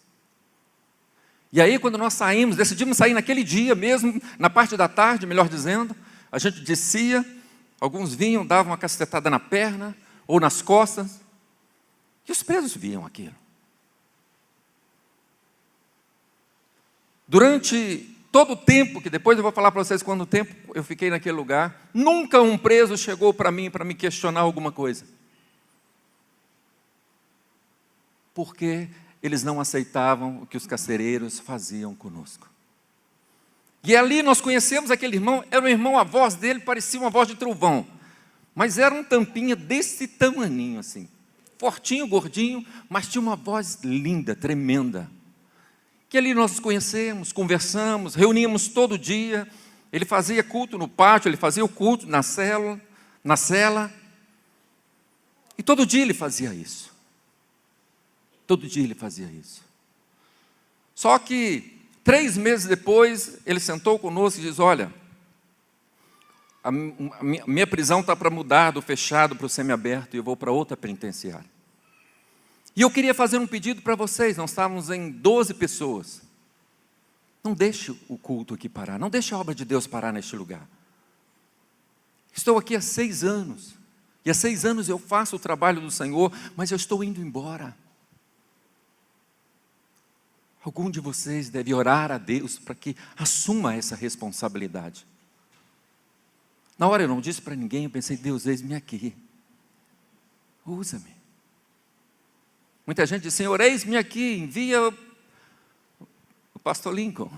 E aí, quando nós saímos, decidimos sair naquele dia mesmo, na parte da tarde, melhor dizendo, a gente descia, alguns vinham, davam uma cacetada na perna ou nas costas, e os presos viam aquilo. Durante todo o tempo, que depois eu vou falar para vocês quanto tempo eu fiquei naquele lugar, nunca um preso chegou para mim para me questionar alguma coisa. Porque eles não aceitavam o que os carcereiros faziam conosco. E ali nós conhecemos aquele irmão, era um irmão, a voz dele parecia uma voz de trovão, mas era um tampinha desse tamaninho assim, fortinho, gordinho, mas tinha uma voz linda, tremenda. Que ali nós nos conhecemos, conversamos, reuníamos todo dia, ele fazia culto no pátio, ele fazia o culto na cela, e todo dia ele fazia isso. Todo dia ele fazia isso. Só que 3 meses depois, ele sentou conosco e diz: olha, a minha prisão está para mudar do fechado para o semiaberto e eu vou para outra penitenciária. E eu queria fazer um pedido para vocês, nós estávamos em 12 pessoas. Não deixe o culto aqui parar, não deixe a obra de Deus parar neste lugar. Estou aqui há 6 anos, e há 6 anos eu faço o trabalho do Senhor, mas eu estou indo embora. Algum de vocês deve orar a Deus para que assuma essa responsabilidade. Na hora eu não disse para ninguém, eu pensei: Deus, eis-me aqui, usa-me. Muita gente diz: Senhor, eis-me aqui, envia o pastor Lincoln.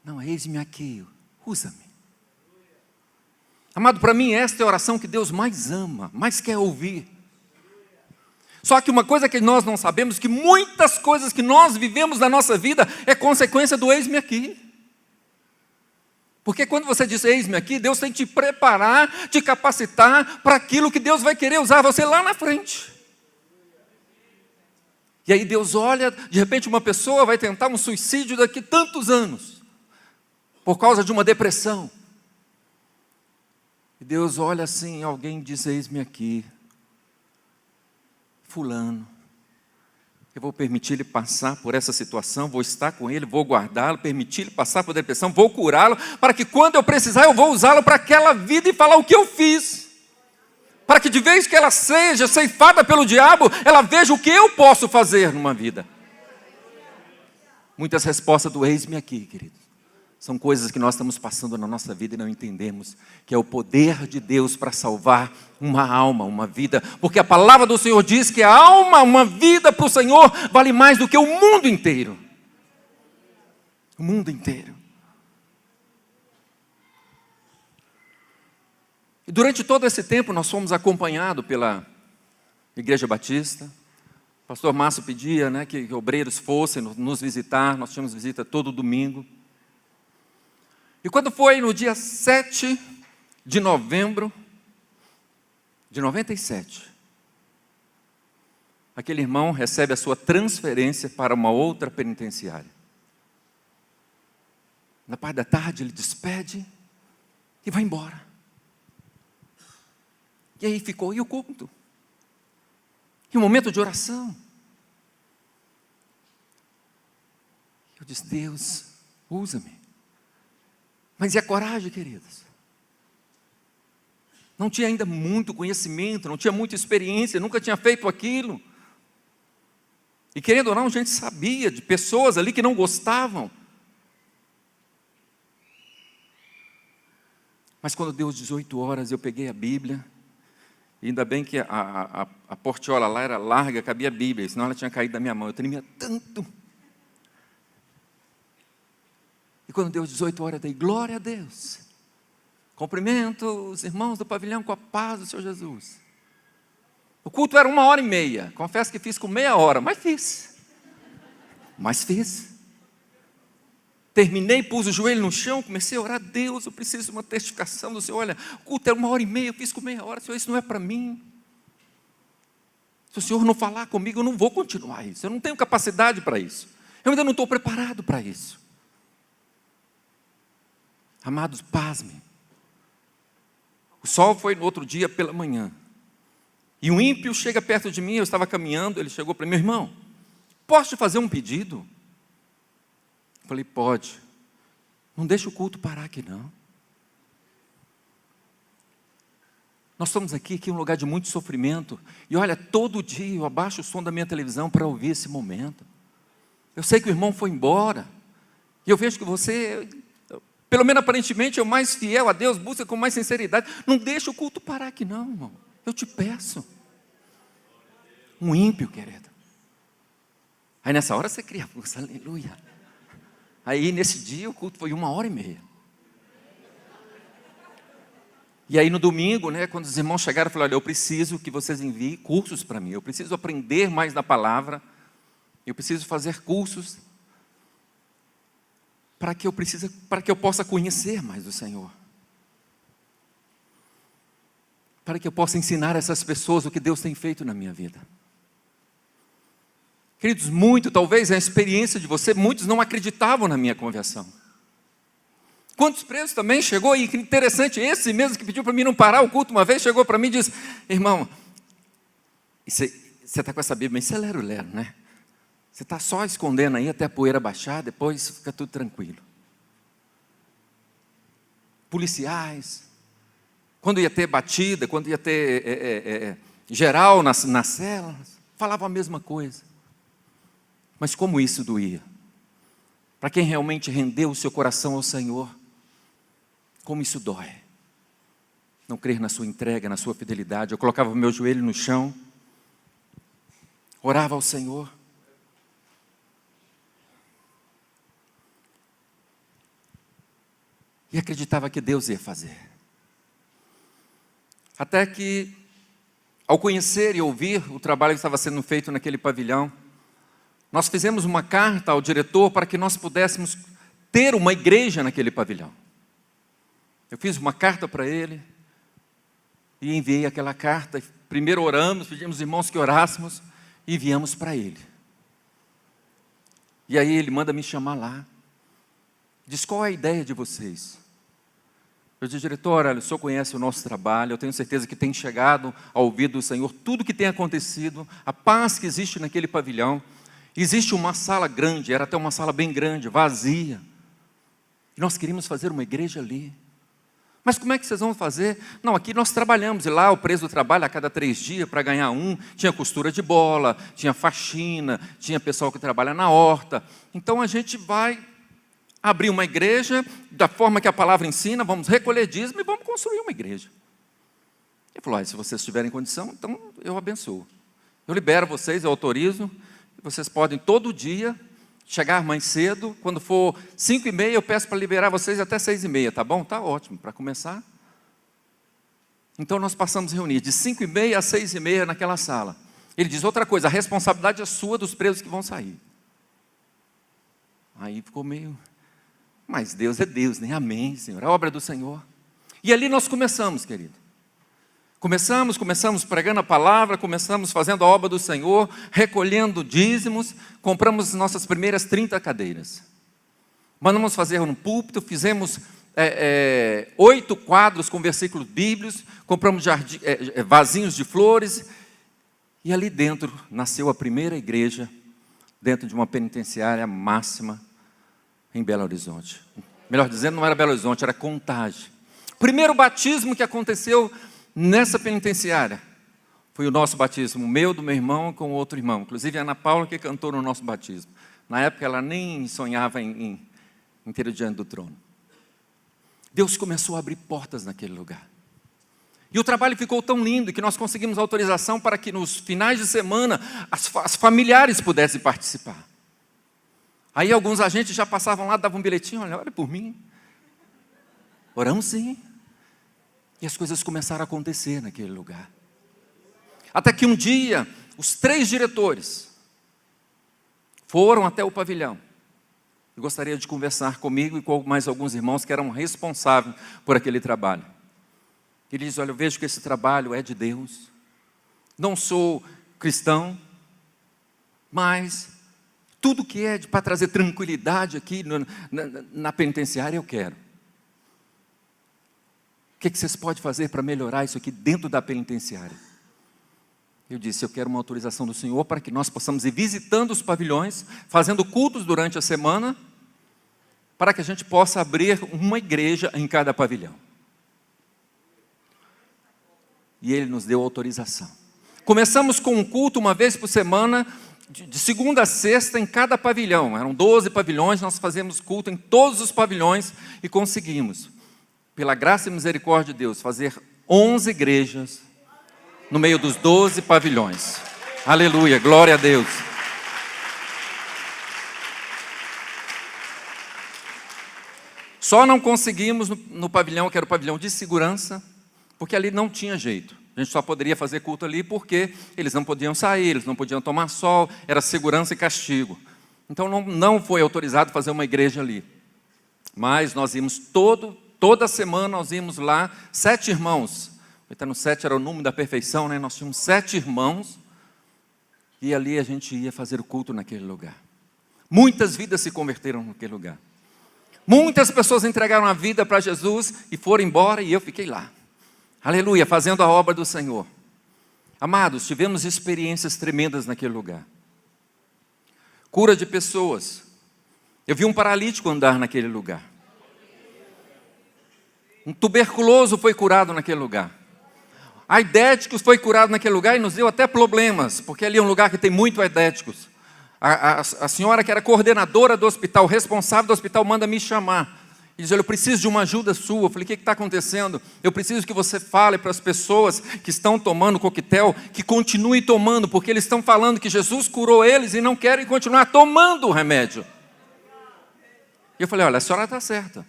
Não, eis-me aqui, usa-me. Amado, para mim esta é a oração que Deus mais ama, mais quer ouvir. Só que uma coisa que nós não sabemos, que muitas coisas que nós vivemos na nossa vida é consequência do eis-me aqui. Porque quando você diz eis-me aqui, Deus tem que te preparar, te capacitar para aquilo que Deus vai querer usar você lá na frente. E aí Deus olha, de repente uma pessoa vai tentar um suicídio daqui a tantos anos, por causa de uma depressão. E Deus olha assim, alguém diz: eis-me aqui, fulano, eu vou permitir ele passar por essa situação, vou estar com ele, vou guardá-lo, permitir ele passar por depressão, vou curá-lo, para que quando eu precisar eu vou usá-lo para aquela vida e falar o que eu fiz, para que de vez que ela seja ceifada pelo diabo, ela veja o que eu posso fazer numa vida. Muitas respostas do eis-me aqui, queridos, são coisas que nós estamos passando na nossa vida e não entendemos, que é o poder de Deus para salvar uma alma, uma vida, porque a palavra do Senhor diz que a alma, uma vida para o Senhor, vale mais do que o mundo inteiro. O mundo inteiro. E durante todo esse tempo nós fomos acompanhados pela Igreja Batista. O pastor Márcio pedia, que obreiros fossem nos visitar, nós tínhamos visita todo domingo. E quando foi no dia 7 de novembro de 97, aquele irmão recebe a sua transferência para uma outra penitenciária. Na parte da tarde ele despede e vai embora. E aí ficou, e o culto? E o momento de oração? Eu disse: Deus, usa-me. Mas e a coragem, queridos? Não tinha ainda muito conhecimento, não tinha muita experiência, nunca tinha feito aquilo. E querendo ou não, a gente sabia de pessoas ali que não gostavam. Mas quando deu 18 horas, eu peguei a Bíblia, e ainda bem que a portiola lá era larga, cabia a Bíblia, senão ela tinha caído da minha mão, eu tremia tanto. E quando deu 18 horas, eu dei glória a Deus. Cumprimento os irmãos do pavilhão com a paz do Senhor Jesus. O culto era 1h30. Confesso que fiz com meia hora, mas fiz. Terminei, pus o joelho no chão, comecei a orar. Deus, eu preciso de uma testificação do Senhor. Olha, o culto era 1h30, eu fiz com meia hora. Senhor, isso não é para mim. Se o Senhor não falar comigo, eu não vou continuar isso. Eu não tenho capacidade para isso. Eu ainda não estou preparado para isso. Amados, pasmem. O sol foi no outro dia pela manhã. E um ímpio chega perto de mim, eu estava caminhando, ele chegou para mim, meu irmão, posso te fazer um pedido? Eu falei, pode. Não deixa o culto parar aqui não. Nós estamos aqui em um lugar de muito sofrimento. E olha, todo dia eu abaixo o som da minha televisão para ouvir esse momento. Eu sei que o irmão foi embora. E eu vejo que você, pelo menos aparentemente, é o mais fiel a Deus, busca com mais sinceridade. Não deixa o culto parar aqui não, irmão. Eu te peço. Um ímpio, querido. Aí nessa hora você cria força, aleluia. Aí nesse dia o culto foi 1h30. E aí no domingo, quando os irmãos chegaram, eu falei, olha, eu preciso que vocês enviem cursos para mim. Eu preciso aprender mais da palavra. Eu preciso fazer cursos para que eu possa conhecer mais o Senhor. Para que eu possa ensinar essas pessoas o que Deus tem feito na minha vida. Queridos, talvez a experiência de você, muitos não acreditavam na minha conversão. Quantos presos também chegou, e que interessante, esse mesmo que pediu para mim não parar o culto uma vez, chegou para mim e disse, irmão, você está com essa Bíblia, isso é lero-lero, né? Você está só escondendo aí até a poeira baixar, depois fica tudo tranquilo. Policiais, quando ia ter batida, quando ia ter geral nas celas, falavam a mesma coisa. Mas como isso doía? Para quem realmente rendeu o seu coração ao Senhor, como isso dói. Não crer na sua entrega, na sua fidelidade. Eu colocava o meu joelho no chão, orava ao Senhor. E acreditava que Deus ia fazer. Até que, ao conhecer e ouvir o trabalho que estava sendo feito naquele pavilhão, nós fizemos uma carta ao diretor para que nós pudéssemos ter uma igreja naquele pavilhão. Eu fiz uma carta para ele e enviei aquela carta. Primeiro oramos, pedimos aos irmãos que orássemos e enviamos para ele. E aí ele manda me chamar lá. Diz, qual é a ideia de vocês? Eu disse, diretor, olha, o senhor conhece o nosso trabalho, eu tenho certeza que tem chegado ao ouvido do Senhor tudo que tem acontecido, a paz que existe naquele pavilhão. Existe uma sala grande, era até uma sala bem grande, vazia. E nós queríamos fazer uma igreja ali. Mas como é que vocês vão fazer? Não, aqui nós trabalhamos, e lá o preso trabalha a cada 3 dias para ganhar tinha costura de bola, tinha faxina, tinha pessoal que trabalha na horta. Então a gente vai abrir uma igreja, da forma que a palavra ensina, vamos recolher dízimo e vamos construir uma igreja. Ele falou, se vocês tiverem condição, então eu abençoo. Eu libero vocês, eu autorizo. Vocês podem todo dia chegar mais cedo. Quando for 5h30, eu peço para liberar vocês até 6h30, tá bom? Tá ótimo, para começar. Então nós passamos a reunir de 5h30 a 6h30 naquela sala. Ele diz outra coisa, a responsabilidade é sua dos presos que vão sair. Aí ficou meio... Mas Deus é Deus, né? Amém, Senhor. A obra do Senhor. E ali nós começamos, querido. Começamos pregando a palavra, começamos fazendo a obra do Senhor, recolhendo dízimos, compramos nossas primeiras 30 cadeiras. Mandamos fazer um púlpito, fizemos 8 quadros com versículos bíblicos, compramos vasinhos de flores, e ali dentro nasceu a primeira igreja, dentro de uma penitenciária máxima, em Belo Horizonte. Melhor dizendo, não era Belo Horizonte, era Contagem. O primeiro batismo que aconteceu nessa penitenciária foi o nosso batismo, o meu, do meu irmão com outro irmão. Inclusive a Ana Paula que cantou no nosso batismo. Na época ela nem sonhava em ter diante do trono. Deus começou a abrir portas naquele lugar. E o trabalho ficou tão lindo que nós conseguimos autorização para que nos finais de semana as familiares pudessem participar. Aí alguns agentes já passavam lá, davam um bilhetinho, olha por mim. Oramos sim. E as coisas começaram a acontecer naquele lugar. Até que um dia, os 3 diretores foram até o pavilhão. E gostaria de conversar comigo e com mais alguns irmãos que eram responsáveis por aquele trabalho. Ele diz, olha, eu vejo que esse trabalho é de Deus. Não sou cristão, mas tudo que é para trazer tranquilidade aqui na penitenciária eu quero. O que vocês podem fazer para melhorar isso aqui dentro da penitenciária? Eu disse, eu quero uma autorização do Senhor para que nós possamos ir visitando os pavilhões, fazendo cultos durante a semana, para que a gente possa abrir uma igreja em cada pavilhão. E ele nos deu autorização. Começamos com um culto uma vez por semana, de segunda a sexta em cada pavilhão. Eram 12 pavilhões, nós fazíamos culto em todos os pavilhões e conseguimos, pela graça e misericórdia de Deus, fazer 11 igrejas no meio dos 12 pavilhões. Aleluia, glória a Deus. Só não conseguimos no pavilhão, que era o pavilhão de segurança, porque ali não tinha jeito. A gente só poderia fazer culto ali porque eles não podiam sair, eles não podiam tomar sol, era segurança e castigo. Então não foi autorizado fazer uma igreja ali. Mas nós íamos toda semana, nós íamos lá, 7 irmãos. No 7 era o número da perfeição, né? Nós tínhamos 7 irmãos. E ali a gente ia fazer o culto naquele lugar. Muitas vidas se converteram naquele lugar. Muitas pessoas entregaram a vida para Jesus e foram embora e eu fiquei lá. Aleluia, fazendo a obra do Senhor. Amados, tivemos experiências tremendas naquele lugar. Cura de pessoas. Eu vi um paralítico andar naquele lugar. Um tuberculoso foi curado naquele lugar. Aidéticos foi curado naquele lugar e nos deu até problemas, porque ali é um lugar que tem muito aidéticos. A senhora que era coordenadora do hospital, responsável do hospital, manda me chamar. E diz, eu preciso de uma ajuda sua. Eu falei, o que está acontecendo? Eu preciso que você fale para as pessoas que estão tomando coquetel, que continuem tomando, porque eles estão falando que Jesus curou eles e não querem continuar tomando o remédio. E eu falei, olha, a senhora está certa.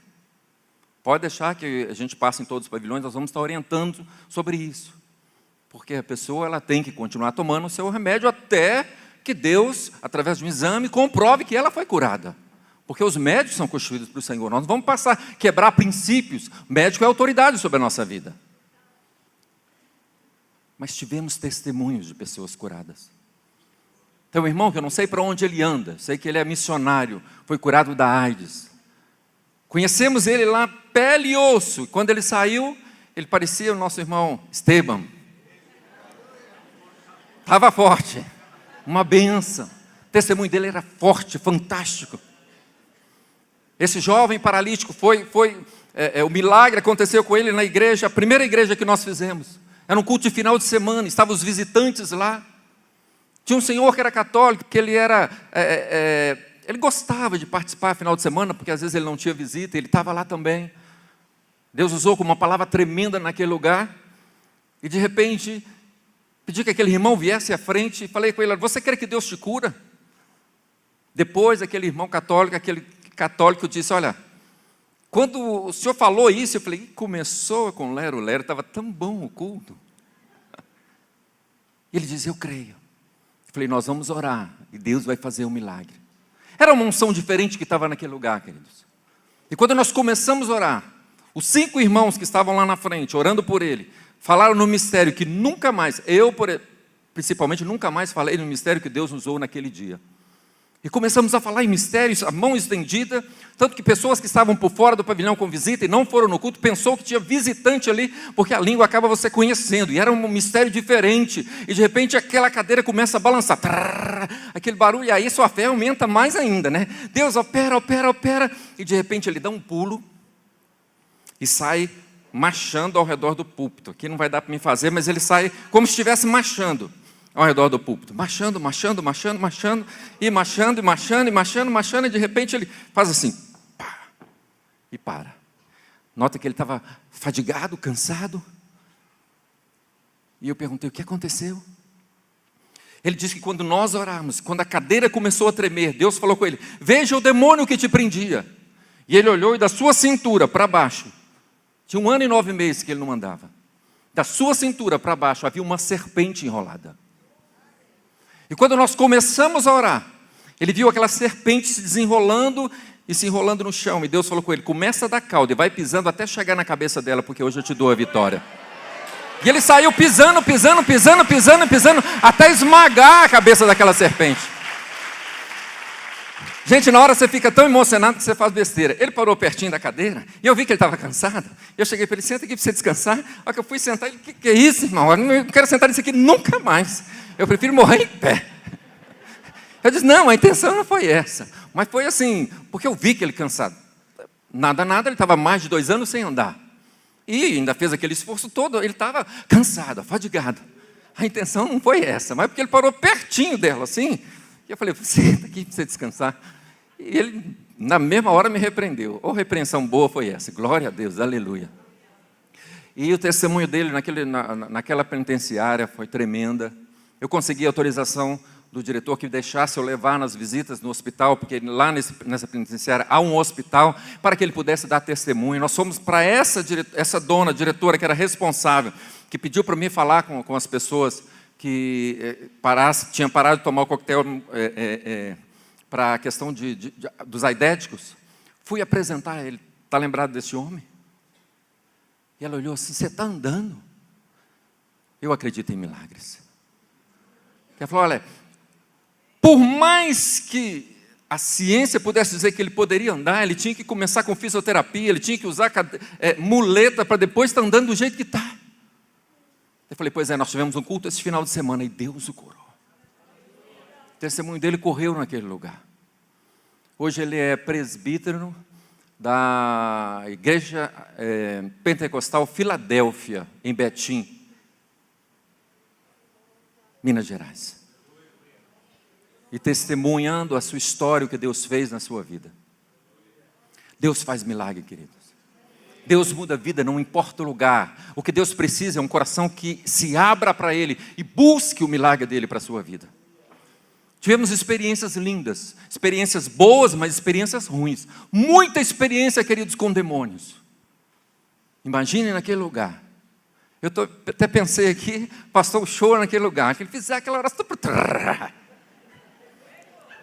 Pode deixar que a gente passe em todos os pavilhões, nós vamos estar orientando sobre isso. Porque a pessoa ela tem que continuar tomando o seu remédio até que Deus, através de um exame, comprove que ela foi curada. Porque os médicos são constituídos para o Senhor. Nós não vamos passar a quebrar princípios. O médico é autoridade sobre a nossa vida. Mas tivemos testemunhos de pessoas curadas. Tem um irmão que eu não sei para onde ele anda. Sei que ele é missionário. Foi curado da AIDS. Conhecemos ele lá, pele e osso. E quando ele saiu, ele parecia o nosso irmão Esteban. Estava forte. Uma benção. O testemunho dele era forte, fantástico. Esse jovem paralítico o milagre aconteceu com ele na igreja, a primeira igreja que nós fizemos. Era um culto de final de semana, estavam os visitantes lá. Tinha um senhor que era católico, que ele gostava de participar no final de semana, porque às vezes ele não tinha visita, ele estava lá também. Deus usou como uma palavra tremenda naquele lugar. E de repente, pedi que aquele irmão viesse à frente e falei com ele, você quer que Deus te cura? Depois, aquele irmão católico disse, olha, quando o senhor falou isso, eu falei, começou com lero, estava tão bom o culto. Ele disse, eu creio. Eu falei, nós vamos orar e Deus vai fazer um milagre. Era uma unção diferente que estava naquele lugar, queridos. E quando nós começamos a orar, os 5 irmãos que estavam lá na frente, orando por ele, falaram no mistério que nunca mais, principalmente nunca mais falei no mistério que Deus usou naquele dia. E começamos a falar em mistérios, a mão estendida, tanto que pessoas que estavam por fora do pavilhão com visita e não foram no culto, pensou que tinha visitante ali, porque a língua acaba você conhecendo, e era um mistério diferente, e de repente aquela cadeira começa a balançar, aquele barulho, e aí sua fé aumenta mais ainda, né? Deus opera, e de repente ele dá um pulo, e sai marchando ao redor do púlpito. Aqui não vai dar para me fazer, mas ele sai como se estivesse marchando ao redor do púlpito, marchando, e de repente ele faz assim, pá, e para. Nota que ele estava fadigado, cansado, e eu perguntei, o que aconteceu? Ele diz que quando nós orarmos, quando a cadeira começou a tremer, Deus falou com ele: veja o demônio que te prendia. E ele olhou e da sua cintura para baixo, tinha 1 ano e 9 meses que ele não andava, da sua cintura para baixo havia uma serpente enrolada. E quando nós começamos a orar, ele viu aquela serpente se desenrolando e se enrolando no chão. E Deus falou com ele: começa da cauda e vai pisando até chegar na cabeça dela, porque hoje eu te dou a vitória. E ele saiu pisando, até esmagar a cabeça daquela serpente. Gente, na hora você fica tão emocionado que você faz besteira. Ele parou pertinho da cadeira e eu vi que ele estava cansado. Eu cheguei para ele: senta aqui para você descansar. A hora que eu fui sentar, ele: que é isso, irmão? Eu não quero sentar nisso aqui nunca mais. Eu prefiro morrer em pé. Eu disse: não, a intenção não foi essa. Mas foi assim, porque eu vi que ele cansado. Nada, ele estava mais de 2 anos sem andar. E ainda fez aquele esforço todo, ele estava cansado, afadigado. A intenção não foi essa, mas porque ele parou pertinho dela, assim. E eu falei: senta aqui para você descansar. E ele, na mesma hora, me repreendeu. Ou repreensão boa foi essa, glória a Deus, aleluia. E o testemunho dele naquela penitenciária foi tremenda. Eu consegui autorização do diretor que deixasse eu levar nas visitas no hospital, porque lá nessa penitenciária há um hospital, para que ele pudesse dar testemunho. Nós fomos para essa dona, diretora, que era responsável, que pediu para mim falar com as pessoas que tinham parado de tomar o coquetel para a questão dos aidéticos. Fui apresentar a ele: está lembrado desse homem? E ela olhou assim: você está andando? Eu acredito em milagres. Ela falou: olha, por mais que a ciência pudesse dizer que ele poderia andar, ele tinha que começar com fisioterapia, ele tinha que usar muleta para depois estar andando do jeito que está. Eu falei: pois é, nós tivemos um culto esse final de semana e Deus o curou. O testemunho dele correu naquele lugar. Hoje ele é presbítero da Igreja Pentecostal Filadélfia, em Betim, Minas Gerais. E testemunhando a sua história, o que Deus fez na sua vida. Deus faz milagre, queridos. Deus muda a vida, não importa o lugar. O que Deus precisa é um coração que se abra para Ele e busque o milagre dEle para a sua vida. Tivemos experiências lindas, experiências boas, mas experiências ruins. Muita experiência, queridos, com demônios. Imaginem naquele lugar. Eu até pensei aqui, pastor, o show naquele lugar, que ele fizer aquela oração.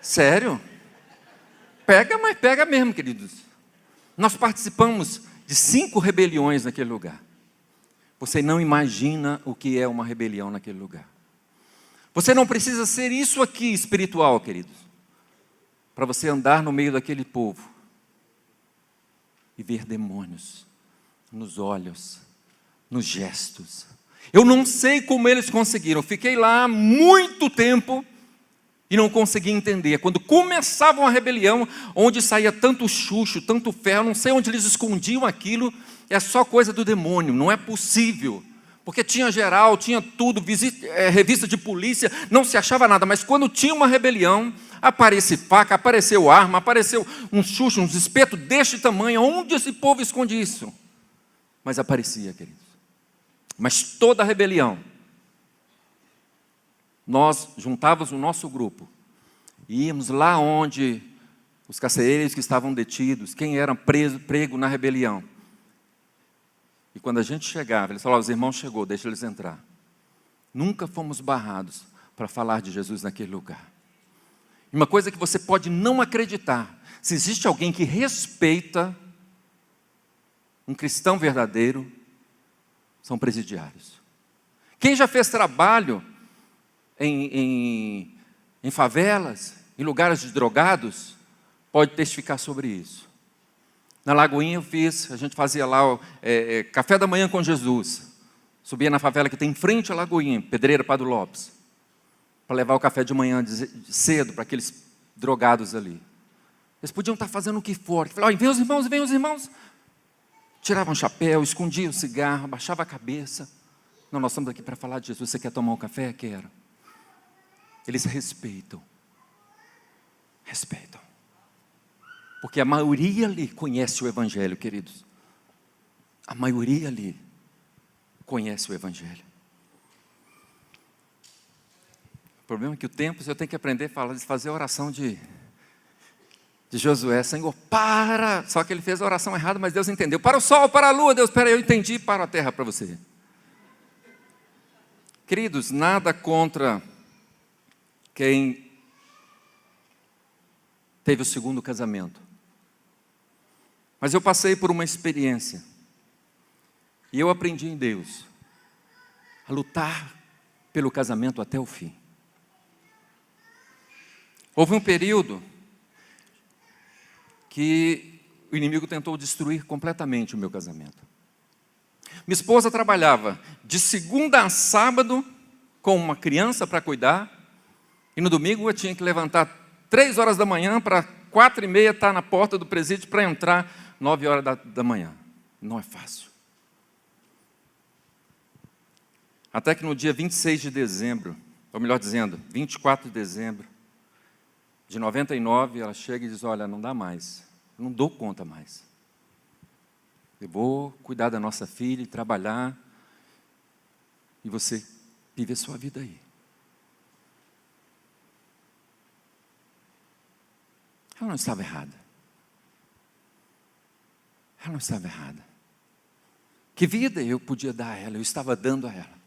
Sério? Pega, mas pega mesmo, queridos. Nós participamos de 5 rebeliões naquele lugar. Você não imagina o que é uma rebelião naquele lugar. Você não precisa ser isso aqui espiritual, queridos, para você andar no meio daquele povo e ver demônios nos olhos, nos gestos. Eu não sei como eles conseguiram. Fiquei lá muito tempo e não consegui entender. Quando começava uma rebelião, onde saía tanto chucho, tanto ferro, não sei onde eles escondiam aquilo, é só coisa do demônio, não é possível. Porque tinha geral, tinha tudo, revista de polícia, não se achava nada. Mas quando tinha uma rebelião, aparece faca, apareceu arma, apareceu um chucho, uns espetos deste tamanho. Onde esse povo esconde isso? Mas aparecia, queridos. Mas toda rebelião, nós juntávamos o nosso grupo e íamos lá onde os carcereiros que estavam detidos, quem era prego na rebelião. E quando a gente chegava, eles falavam: os irmãos chegou, deixa eles entrar. Nunca fomos barrados para falar de Jesus naquele lugar. E uma coisa que você pode não acreditar: se existe alguém que respeita um cristão verdadeiro, são presidiários. Quem já fez trabalho em favelas, em lugares de drogados, pode testificar sobre isso. Na Lagoinha eu fiz, a gente fazia lá café da manhã com Jesus. Subia na favela que tem em frente à Lagoinha, Pedreira Padre Lopes, para levar o café de manhã cedo para aqueles drogados ali. Eles podiam estar fazendo o que for. Falavam: vem os irmãos, vem os irmãos. Tiravam o chapéu, escondiam o cigarro, abaixava a cabeça. Não, nós estamos aqui para falar de Jesus. Você quer tomar um café? Quero. Eles respeitam. Respeitam. Porque a maioria ali conhece o Evangelho, queridos. A maioria ali conhece o Evangelho. problema é que o tempo, eu tenho que aprender a fazer a oração de Josué. Senhor, para! Só que ele fez a oração errada, mas Deus entendeu. Para o sol, para a lua, Deus, espera, eu entendi, para a terra para você. Queridos, nada contra quem teve o segundo casamento. Mas eu passei por uma experiência. E eu aprendi em Deus a lutar pelo casamento até o fim. Houve um período que o inimigo tentou destruir completamente o meu casamento. Minha esposa trabalhava de segunda a sábado com uma criança para cuidar, e no domingo eu tinha que levantar 3 horas da manhã para 4h30 estar na porta do presídio para entrar 9 horas da manhã. Não é fácil. Até que no dia 26 de dezembro, ou melhor dizendo, 24 de dezembro de 99, ela chega e diz, olha, não dá mais, eu não dou conta mais. Eu vou cuidar da nossa filha e trabalhar, e você vive a sua vida aí. Ela não estava errada. Ela não estava errada. Que vida eu podia dar a ela? Eu estava dando a ela.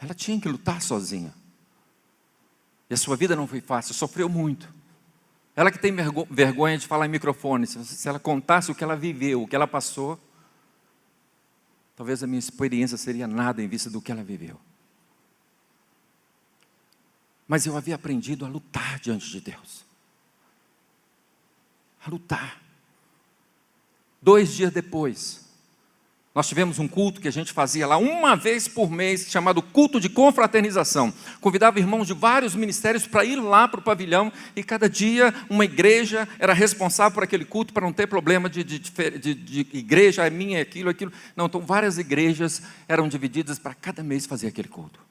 Ela tinha que lutar sozinha. E a sua vida não foi fácil, sofreu muito. Ela que tem vergonha de falar em microfone, se ela contasse o que ela viveu, o que ela passou, talvez a minha experiência seria nada em vista do que ela viveu. Mas eu havia aprendido a lutar diante de Deus. A lutar. 2 dias depois, nós tivemos um culto que a gente fazia lá uma vez por mês, chamado culto de confraternização. Convidava irmãos de vários ministérios para ir lá para o pavilhão, e cada dia uma igreja era responsável por aquele culto, para não ter problema de igreja, é minha, é aquilo. Não, então várias igrejas eram divididas para cada mês fazer aquele culto.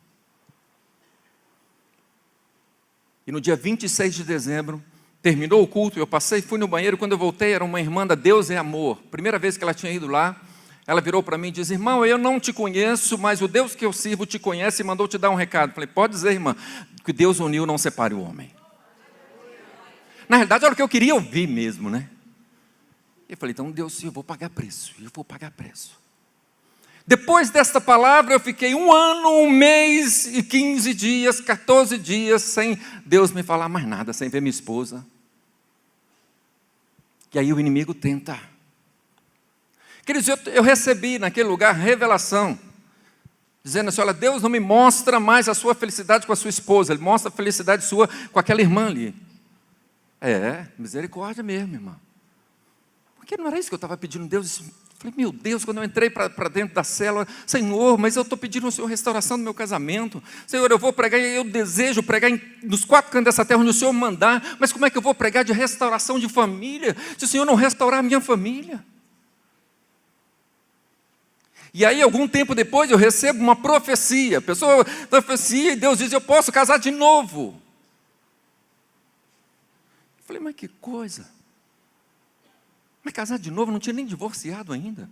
E no dia 26 de dezembro, terminou o culto, eu passei, fui no banheiro, quando eu voltei, era uma irmã da Deus é Amor. Primeira vez que ela tinha ido lá, ela virou para mim e disse, irmão, eu não te conheço, mas o Deus que eu sirvo te conhece e mandou te dar um recado. Falei, pode dizer, irmã, que Deus uniu, não separe o homem. Na realidade, era o que eu queria ouvir mesmo, né? Eu falei, então Deus, eu vou pagar preço, Depois desta palavra, eu fiquei 1 ano, 1 mês e 15 dias, 14 dias, sem Deus me falar mais nada, sem ver minha esposa. E aí o inimigo tenta. Queridos, eu recebi naquele lugar revelação, dizendo assim, olha, Deus não me mostra mais a sua felicidade com a sua esposa, Ele mostra a felicidade sua com aquela irmã ali. Misericórdia mesmo, irmã. Porque não era isso que eu estava pedindo a Deus. Falei, meu Deus, quando eu entrei para dentro da célula, Senhor, mas eu estou pedindo ao Senhor restauração do meu casamento. Senhor, eu vou pregar, eu desejo pregar nos 4 cantos dessa terra onde o Senhor mandar, mas como é que eu vou pregar de restauração de família, se o Senhor não restaurar a minha família? E aí, algum tempo depois, eu recebo uma profecia, profecia, e Deus diz, eu posso casar de novo. Eu falei, mas que coisa. Mas casar de novo, não tinha nem divorciado ainda.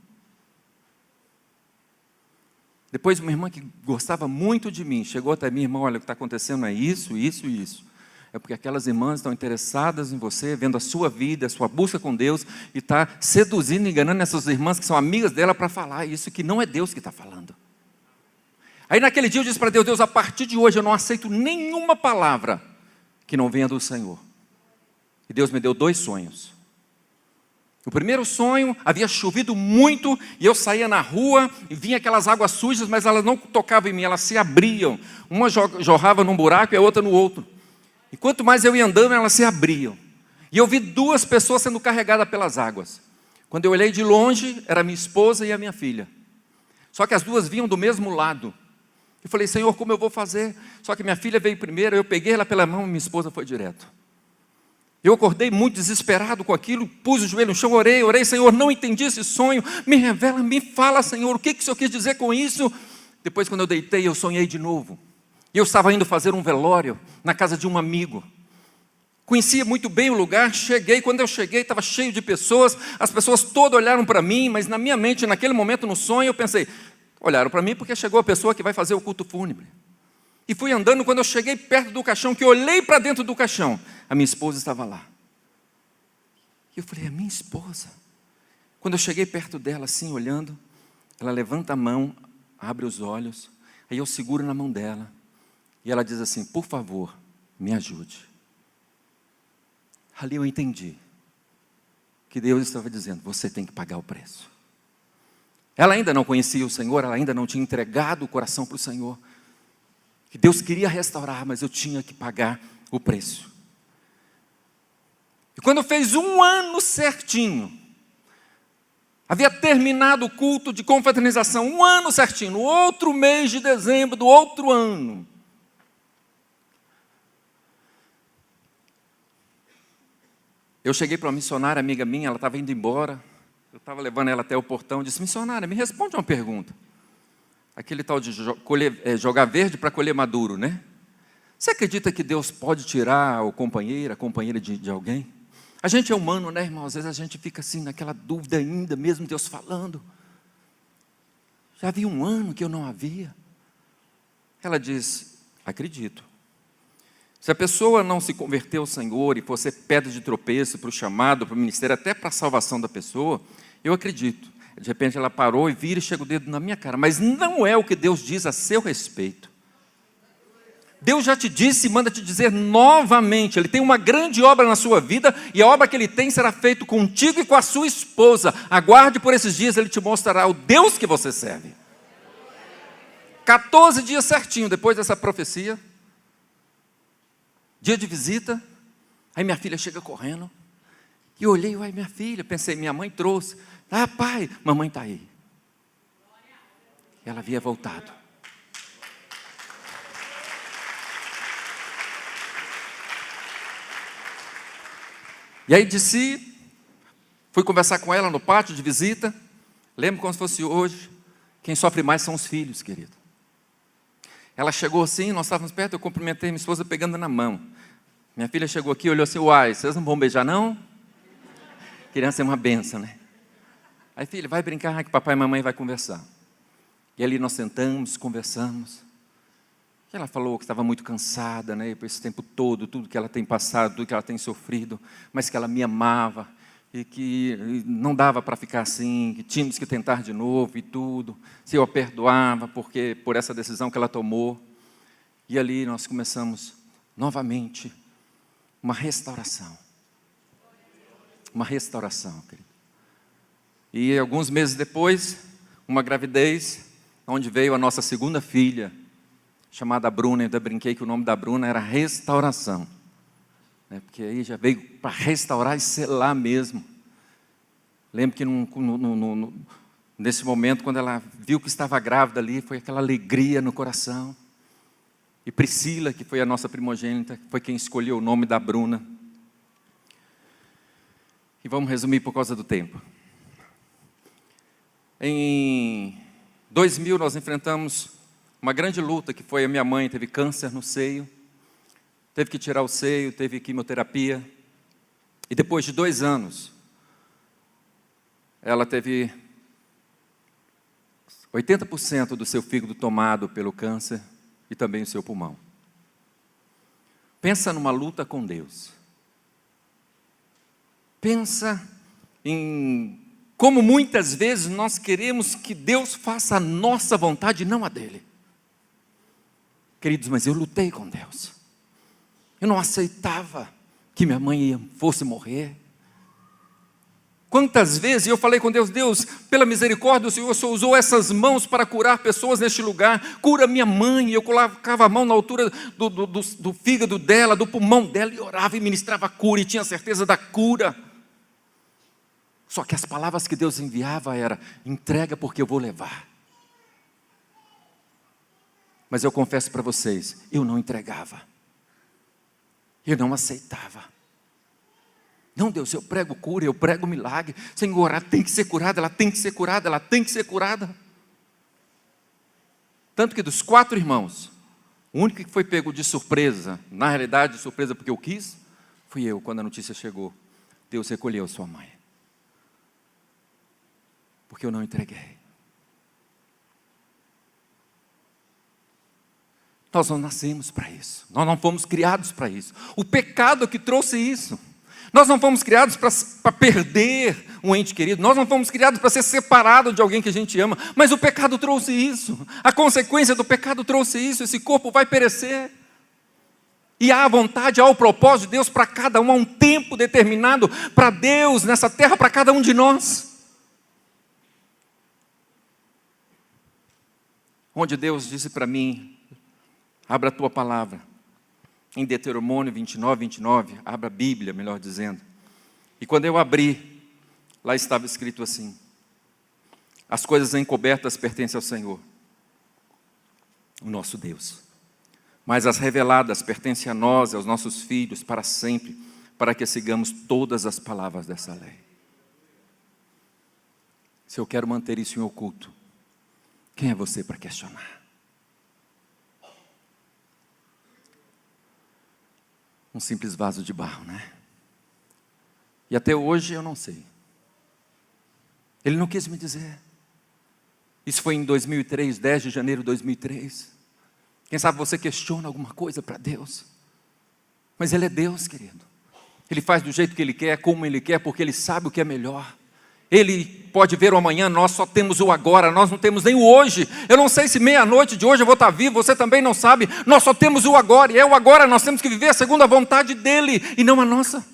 Depois uma irmã que gostava muito de mim, chegou até mim, irmão, olha, o que está acontecendo é isso, isso e isso. É porque aquelas irmãs estão interessadas em você, vendo a sua vida, a sua busca com Deus, e está seduzindo, enganando essas irmãs que são amigas dela para falar isso, que não é Deus que está falando. Aí naquele dia eu disse para Deus, Deus, a partir de hoje eu não aceito nenhuma palavra que não venha do Senhor. E Deus me deu 2 sonhos. O primeiro sonho, havia chovido muito, e eu saía na rua, e vinha aquelas águas sujas, mas elas não tocavam em mim, elas se abriam. Uma jorrava num buraco e a outra no outro. E quanto mais eu ia andando, elas se abriam. E eu vi 2 pessoas sendo carregadas pelas águas. Quando eu olhei de longe, era minha esposa e a minha filha. Só que as 2 vinham do mesmo lado. Eu falei, Senhor, como eu vou fazer? Só que minha filha veio primeiro, eu peguei ela pela mão e minha esposa foi direto. Eu acordei muito desesperado com aquilo, pus o joelho no chão, orei, Senhor, não entendi esse sonho, me revela, me fala, Senhor, o que o Senhor quis dizer com isso? Depois, quando eu deitei, eu sonhei de novo. E eu estava indo fazer um velório na casa de um amigo. Conhecia muito bem o lugar, cheguei, quando eu cheguei, estava cheio de pessoas, as pessoas todas olharam para mim, mas na minha mente, naquele momento, no sonho, eu pensei, olharam para mim porque chegou a pessoa que vai fazer o culto fúnebre. E fui andando, quando eu cheguei perto do caixão, que eu olhei para dentro do caixão, a minha esposa estava lá. E eu falei, a minha esposa? Quando eu cheguei perto dela, assim, olhando, ela levanta a mão, abre os olhos, aí eu seguro na mão dela, e ela diz assim, por favor, me ajude. Ali eu entendi que Deus estava dizendo, você tem que pagar o preço. Ela ainda não conhecia o Senhor, ela ainda não tinha entregado o coração para o Senhor, que Deus queria restaurar, mas eu tinha que pagar o preço. E quando fez 1 ano certinho, havia terminado o culto de confraternização, 1 ano certinho, no outro mês de dezembro do outro ano, eu cheguei para uma missionária, amiga minha, ela estava indo embora, eu estava levando ela até o portão, disse, missionária, me responde uma pergunta. Aquele tal de jogar verde para colher maduro, né? Você acredita que Deus pode tirar a companheira de alguém? A gente é humano, né, irmão? Às vezes a gente fica assim, naquela dúvida ainda, mesmo Deus falando. Já havia 1 ano que eu não havia. Ela diz, acredito. Se a pessoa não se converteu ao Senhor e fosse pedra de tropeço para o chamado, para o ministério, até para a salvação da pessoa, eu acredito. De repente ela parou e vira e chega o dedo na minha cara. Mas não é o que Deus diz a seu respeito. Deus já te disse e manda te dizer novamente. Ele tem uma grande obra na sua vida. E a obra que Ele tem será feita contigo e com a sua esposa. Aguarde por esses dias, Ele te mostrará o Deus que você serve. 14 dias certinho depois dessa profecia. Dia de visita. Aí minha filha chega correndo. E eu olhei, uai, minha filha. Pensei, minha mãe trouxe. Ah, pai, mamãe está aí. Ela havia voltado. E aí desci, fui conversar com ela no pátio de visita. Lembro como se fosse hoje. Quem sofre mais são os filhos, querido. Ela chegou assim, nós estávamos perto, eu cumprimentei minha esposa pegando na mão. Minha filha chegou aqui e olhou assim, uai, vocês não vão beijar não? Criança é uma benção, né? Aí, filha, vai brincar que papai e mamãe vai conversar. E ali nós sentamos, conversamos. E ela falou que estava muito cansada, né, por esse tempo todo, tudo que ela tem passado, tudo que ela tem sofrido, mas que ela me amava e que não dava para ficar assim, que tínhamos que tentar de novo e tudo. Se eu a perdoava por essa decisão que ela tomou. E ali nós começamos novamente uma restauração. Uma restauração, querido. E alguns meses depois, uma gravidez, onde veio a nossa segunda filha, chamada Bruna. Eu ainda brinquei que o nome da Bruna era Restauração, né? Porque aí já veio para restaurar e selar mesmo. Lembro que nesse momento, quando ela viu que estava grávida ali, foi aquela alegria no coração. E Priscila, que foi a nossa primogênita, foi quem escolheu o nome da Bruna. E vamos resumir por causa do tempo. Em 2000 nós enfrentamos uma grande luta, que foi a minha mãe teve câncer no seio, teve que tirar o seio, teve quimioterapia, e depois de 2 anos, ela teve 80% do seu fígado tomado pelo câncer e também o seu pulmão. Pensa numa luta com Deus. Pensa em como muitas vezes nós queremos que Deus faça a nossa vontade e não a dele. Queridos, mas eu lutei com Deus. Eu não aceitava que minha mãe fosse morrer. Quantas vezes eu falei com Deus, Deus, pela misericórdia, o Senhor só usou essas mãos para curar pessoas neste lugar. Cura minha mãe. Eu colocava a mão na altura do fígado dela, do pulmão dela, e orava e ministrava a cura, e tinha certeza da cura. Só que as palavras que Deus enviava era, entrega porque eu vou levar. Mas eu confesso para vocês, eu não entregava. Eu não aceitava. Não, Deus, eu prego cura, eu prego milagre. Senhor, ela tem que ser curada, ela tem que ser curada, ela tem que ser curada. Tanto que dos 4 irmãos, o único que foi pego de surpresa, na realidade de surpresa porque eu quis, fui eu, quando a notícia chegou. Deus recolheu sua mãe. Porque eu não entreguei. Nós não nascemos para isso. Nós não fomos criados para isso. O pecado é que trouxe isso. Nós não fomos criados para perder um ente querido. Nós não fomos criados para ser separado de alguém que a gente ama. Mas o pecado trouxe isso. A consequência do pecado trouxe isso. Esse corpo vai perecer. E há a vontade, há o propósito de Deus para cada um. Há um tempo determinado para Deus nessa terra, para cada um de nós. Onde Deus disse para mim, abra a tua palavra, em Deuteronômio 29, abra a Bíblia, melhor dizendo. E quando eu abri, lá estava escrito assim: as coisas encobertas pertencem ao Senhor, o nosso Deus. Mas as reveladas pertencem a nós e aos nossos filhos para sempre, para que sigamos todas as palavras dessa lei. Se eu quero manter isso em oculto, quem é você para questionar? Um simples vaso de barro, né? E até hoje eu não sei. Ele não quis me dizer. Isso foi em 2003, 10 de janeiro de 2003. Quem sabe você questiona alguma coisa para Deus. Mas Ele é Deus, querido. Ele faz do jeito que Ele quer, como Ele quer, porque Ele sabe o que é melhor. Ele pode ver o amanhã, nós só temos o agora, nós não temos nem o hoje. Eu não sei se meia-noite de hoje eu vou estar vivo, você também não sabe. Nós só temos o agora, e é o agora, nós temos que viver segundo a vontade dEle, e não a nossa.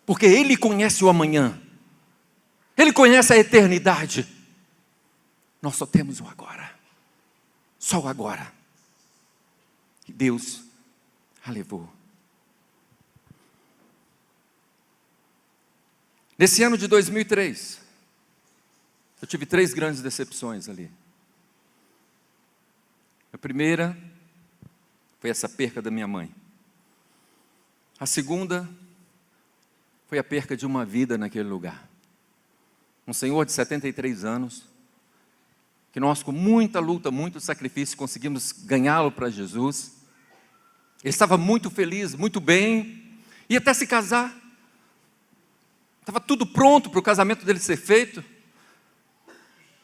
Porque Ele conhece o amanhã. Ele conhece a eternidade. Nós só temos o agora. Só o agora. E Deus a levou. Nesse ano de 2003, eu tive 3 grandes decepções ali. A primeira foi essa perca da minha mãe. A segunda foi a perca de uma vida naquele lugar. Um senhor de 73 anos, que nós com muita luta, muito sacrifício, conseguimos ganhá-lo para Jesus. Ele estava muito feliz, muito bem, ia até se casar. Estava tudo pronto para o casamento dele ser feito.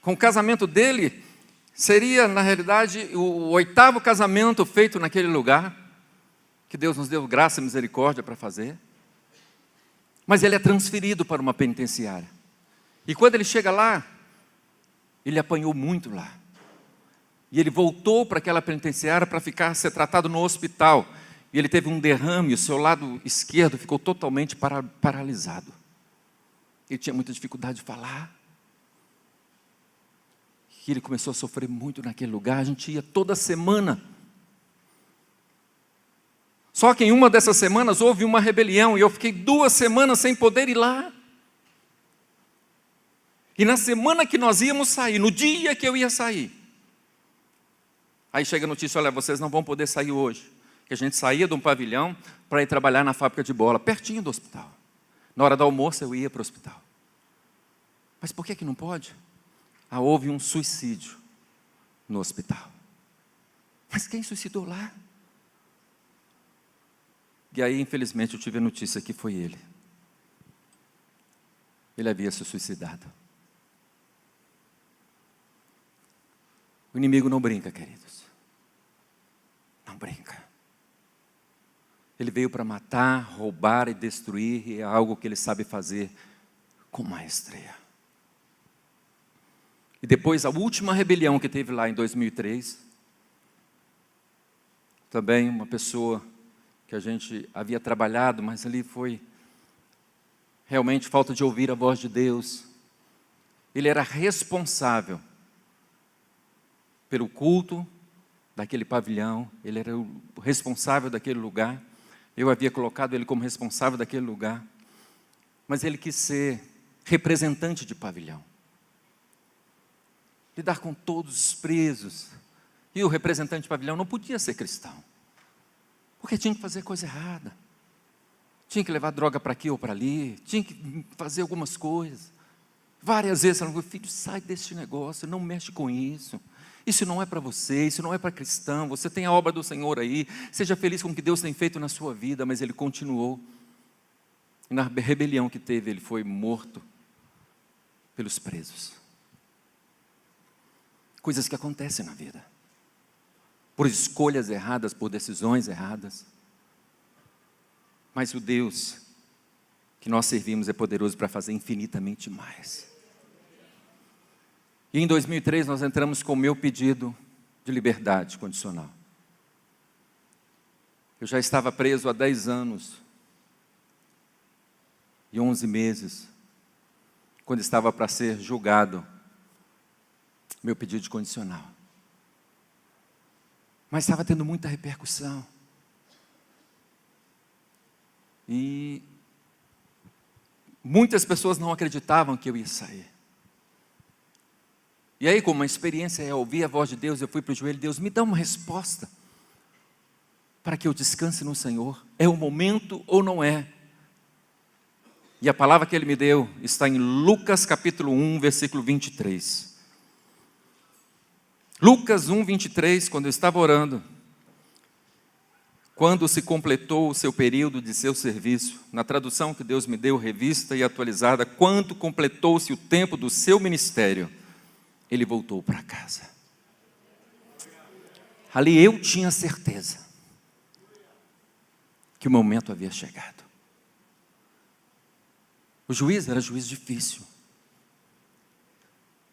Com o casamento dele, seria, na realidade, o 8º casamento feito naquele lugar, que Deus nos deu graça e misericórdia para fazer. Mas ele é transferido para uma penitenciária. E quando ele chega lá, ele apanhou muito lá. E ele voltou para aquela penitenciária para ser tratado no hospital. E ele teve um derrame, o seu lado esquerdo ficou totalmente paralisado. Ele tinha muita dificuldade de falar. E ele começou a sofrer muito naquele lugar. A gente ia toda semana. Só que em uma dessas semanas houve uma rebelião. E eu fiquei 2 semanas sem poder ir lá. E na semana que nós íamos sair, no dia que eu ia sair, aí chega a notícia: olha, vocês não vão poder sair hoje. Que a gente saía de um pavilhão para ir trabalhar na fábrica de bola, pertinho do hospital. Na hora do almoço eu ia para o hospital. Mas por que não pode? Houve um suicídio no hospital. Mas quem suicidou lá? E aí, infelizmente, eu tive a notícia que foi ele. Ele havia se suicidado. O inimigo não brinca, queridos. Não brinca. Ele veio para matar, roubar e destruir, e é algo que ele sabe fazer com maestria. E depois, a última rebelião que teve lá em 2003, também uma pessoa que a gente havia trabalhado, mas ali foi realmente falta de ouvir a voz de Deus. Ele era responsável pelo culto daquele pavilhão, ele era o responsável daquele lugar. Eu havia colocado ele como responsável daquele lugar. Mas ele quis ser representante de pavilhão. Lidar com todos os presos. E o representante de pavilhão não podia ser cristão. Porque tinha que fazer coisa errada. Tinha que levar droga para aqui ou para ali. Tinha que fazer algumas coisas. Várias vezes ela falou: filho, sai desse negócio, não mexe com isso. Isso não é para você, isso não é para cristão. Você tem a obra do Senhor aí. Seja feliz com o que Deus tem feito na sua vida. Mas ele continuou. E na rebelião que teve, ele foi morto pelos presos. Coisas que acontecem na vida. por escolhas erradas, por decisões erradas. Mas o Deus que nós servimos é poderoso para fazer infinitamente mais. E em 2003 nós entramos com o meu pedido de liberdade condicional. Eu já estava preso há 10 anos e 11 meses, quando estava para ser julgado meu pedido de condicional. Mas estava tendo muita repercussão. E muitas pessoas não acreditavam que eu ia sair. E aí, como a experiência é ouvir a voz de Deus, eu fui para o joelho: Deus, me dá uma resposta para que eu descanse no Senhor. É o momento ou não é? E a palavra que Ele me deu está em Lucas capítulo 1, versículo 23. Lucas 1, 23, quando eu estava orando, quando se completou o seu período de seu serviço, na tradução que Deus me deu, revista e atualizada, quando completou-se o tempo do seu ministério, ele voltou para casa. Ali eu tinha certeza que o momento havia chegado. O juiz era juiz difícil.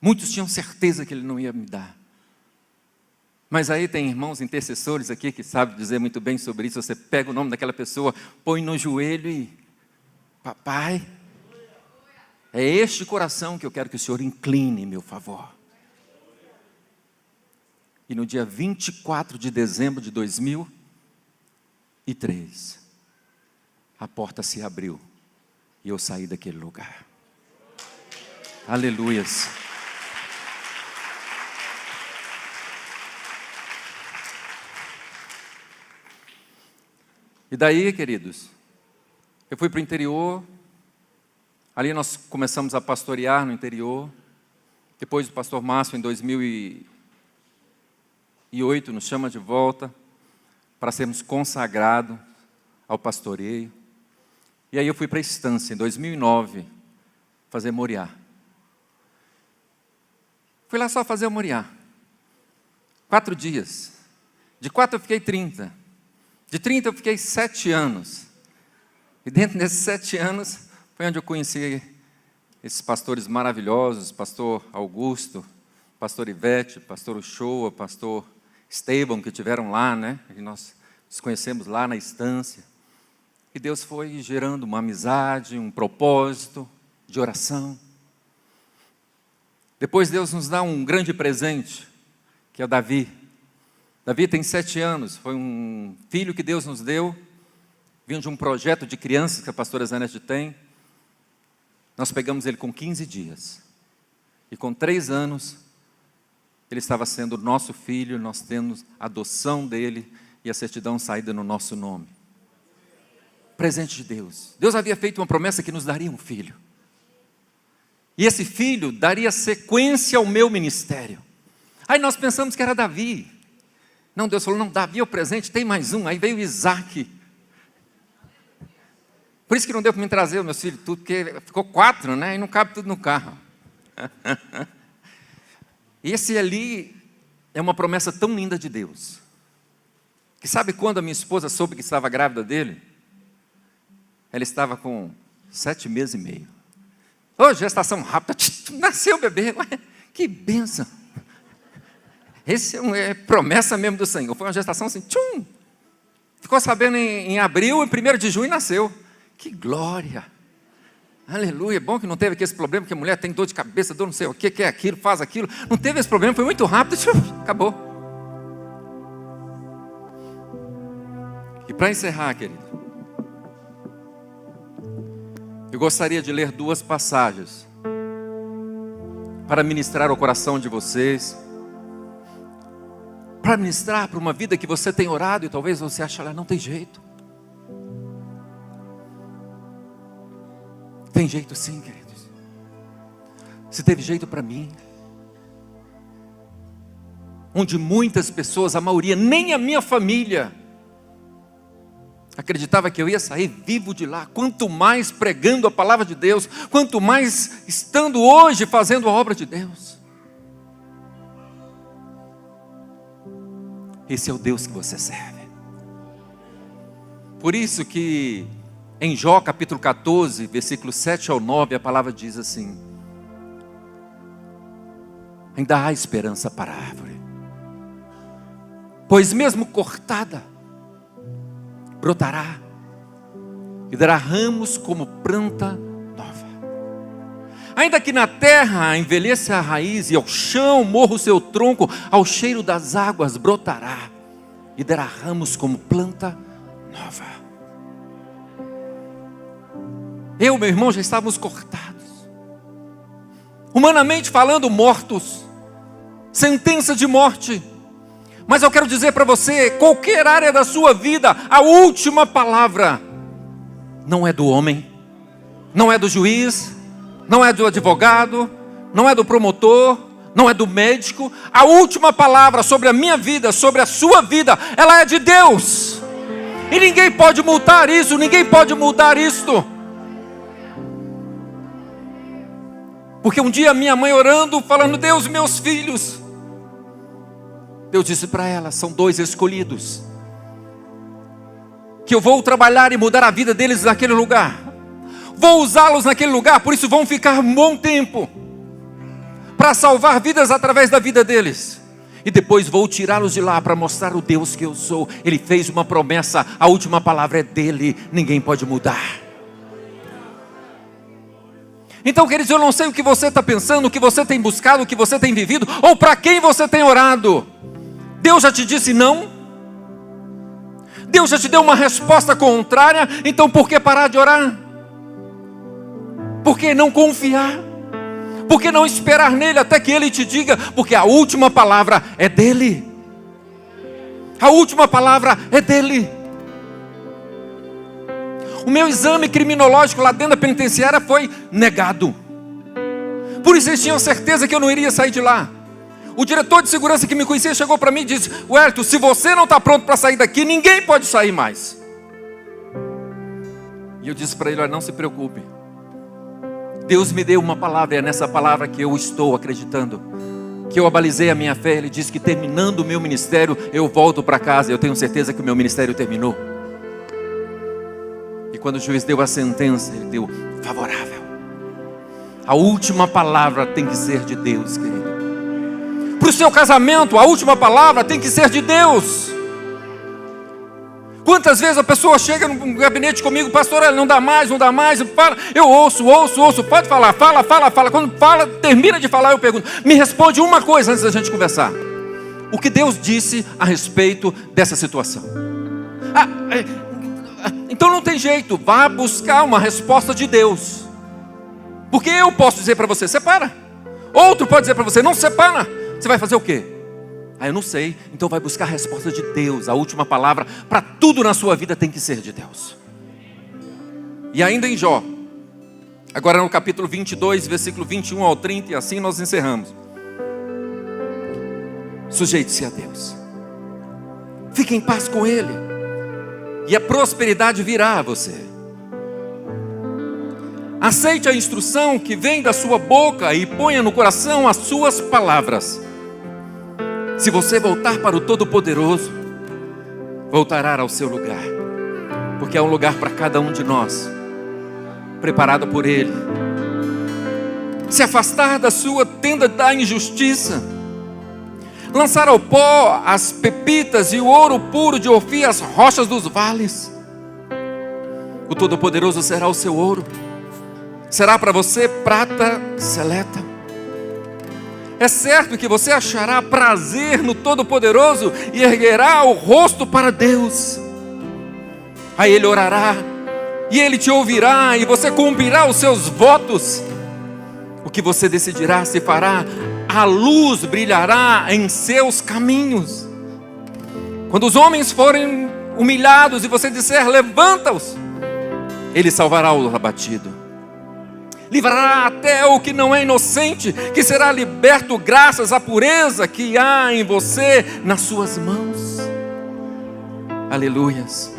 Muitos tinham certeza que ele não ia me dar. Mas aí tem irmãos intercessores aqui que sabem dizer muito bem sobre isso. Você pega o nome daquela pessoa, põe no joelho e: papai, é este coração que eu quero que o Senhor incline em meu favor. E no dia 24 de dezembro de 2003, a porta se abriu e eu saí daquele lugar. Aleluias. E daí, queridos, eu fui para o interior. Ali nós começamos a pastorear no interior. Depois o pastor Márcio, em 2008, nos chama de volta para sermos consagrados ao pastoreio. E aí eu fui para a Estância, em 2009, fazer Moriá. Fui lá só fazer o Moriá. 4 dias. De 4 eu fiquei 30. De 30 eu fiquei 7 anos. E dentro desses 7 anos, foi onde eu conheci esses pastores maravilhosos, pastor Augusto, pastor Ivete, pastor Uchoa, pastor Estevão, que tiveram lá, né? E nós nos conhecemos lá na Estância. E Deus foi gerando uma amizade, um propósito de oração. Depois Deus nos dá um grande presente, que é o Davi. Davi tem 7 anos, foi um filho que Deus nos deu, vindo de um projeto de crianças que a pastora Zanete tem. Nós pegamos ele com 15 dias. E com 3 anos, ele estava sendo nosso filho, nós temos a adoção dele e a certidão saída no nosso nome. Presente de Deus. Deus havia feito uma promessa que nos daria um filho. E esse filho daria sequência ao meu ministério. Aí nós pensamos que era Davi. Não, Deus falou: não, Davi é o presente, tem mais um. Aí veio Isaac. Por isso que não deu para me trazer os meus filhos tudo, porque ficou 4, né? E não cabe tudo no carro. E esse ali é uma promessa tão linda de Deus. Que sabe quando a minha esposa soube que estava grávida dele? Ela estava com 7 meses e meio. Ô, gestação rápida, nasceu o bebê. Ué, que bênção. Esse é promessa mesmo do Senhor. Foi uma gestação assim, tchum. Ficou sabendo em abril, em 1º de junho nasceu. Que glória. Aleluia. É bom que não teve aqui esse problema, que a mulher tem dor de cabeça, dor não sei o que é aquilo, faz aquilo. Não teve esse problema, foi muito rápido, tchum, acabou. E para encerrar, querido, eu gostaria de ler 2 passagens para ministrar ao coração de vocês, para ministrar para uma vida que você tem orado e talvez você ache, não tem jeito. Tem jeito sim, queridos. Se teve jeito para mim, onde muitas pessoas, a maioria, nem a minha família, acreditava que eu ia sair vivo de lá. Quanto mais pregando a palavra de Deus, quanto mais estando hoje fazendo a obra de Deus. Esse é o Deus que você serve. Por isso que em Jó capítulo 14, versículos 7 ao 9, a palavra diz assim: ainda há esperança para a árvore, pois mesmo cortada, brotará e dará ramos como planta nova. Ainda que na terra envelheça a raiz e ao chão morra o seu tronco, ao cheiro das águas brotará e dará ramos como planta nova. Eu, meu irmão, já estávamos cortados, humanamente falando, mortos, sentença de morte. Mas eu quero dizer para você, qualquer área da sua vida, a última palavra não é do homem, não é do juiz, não é do advogado, não é do promotor, não é do médico. A última palavra sobre a minha vida, sobre a sua vida, ela é de Deus. E ninguém pode mudar isso, ninguém pode mudar isto. Porque um dia minha mãe orando, falando: Deus, meus filhos. Deus disse para ela: são 2 escolhidos, que eu vou trabalhar e mudar a vida deles naquele lugar. Vou usá-los naquele lugar, por isso vão ficar um bom tempo, para salvar vidas através da vida deles. E depois vou tirá-los de lá para mostrar o Deus que eu sou. Ele fez uma promessa, a última palavra é dele, ninguém pode mudar. Então, queridos, eu não sei o que você está pensando, o que você tem buscado, o que você tem vivido, ou para quem você tem orado. Deus já te disse não? Deus já te deu uma resposta contrária? Então por que parar de orar? Por que não confiar? Por que não esperar nele até que ele te diga? Porque a última palavra é dele. A última palavra é dele. O meu exame criminológico lá dentro da penitenciária foi negado. Por isso eles tinham certeza que eu não iria sair de lá. O diretor de segurança que me conhecia chegou para mim e disse: Wellington, se você não está pronto para sair daqui, ninguém pode sair mais. E eu disse para ele: olha, não se preocupe, Deus me deu uma palavra, e é nessa palavra que eu estou acreditando, que eu abalizei a minha fé. Ele disse que terminando o meu ministério, eu volto para casa. Eu tenho certeza que o meu ministério terminou. E quando o juiz deu a sentença, ele deu favorável. A última palavra tem que ser de Deus, querido. Para o seu casamento, a última palavra tem que ser de Deus. Quantas vezes a pessoa chega no gabinete comigo: pastor, não dá mais, fala. Eu ouço, pode falar, fala. Quando fala, termina de falar, eu pergunto: me responde uma coisa antes da gente conversar. O que Deus disse a respeito dessa situação? Então não tem jeito, vá buscar uma resposta de Deus. Porque eu posso dizer para você: separa. Outro pode dizer para você: não separa. Você vai fazer o quê? Eu não sei. Então vai buscar a resposta de Deus. A última palavra para tudo na sua vida tem que ser de Deus. E ainda em Jó, agora no capítulo 22, versículo 21 ao 30, e assim nós encerramos. Sujeite-se a Deus, fique em paz com Ele, e a prosperidade virá a você. Aceite a instrução que vem da sua boca e ponha no coração as suas palavras. Se você voltar para o Todo-Poderoso, voltará ao seu lugar, porque há um lugar para cada um de nós, preparado por Ele. Se afastar da sua tenda da injustiça, lançar ao pó as pepitas e o ouro puro de Ofir, as rochas dos vales. O Todo-Poderoso será o seu ouro, será para você prata seleta. É certo que você achará prazer no Todo-Poderoso e erguerá o rosto para Deus. Aí Ele orará, e Ele te ouvirá, e você cumprirá os seus votos. O que você decidirá se fará, a luz brilhará em seus caminhos. Quando os homens forem humilhados e você disser: levanta-os, Ele salvará o abatido. Livrará até o que não é inocente, que será liberto graças à pureza que há em você nas suas mãos. Aleluias.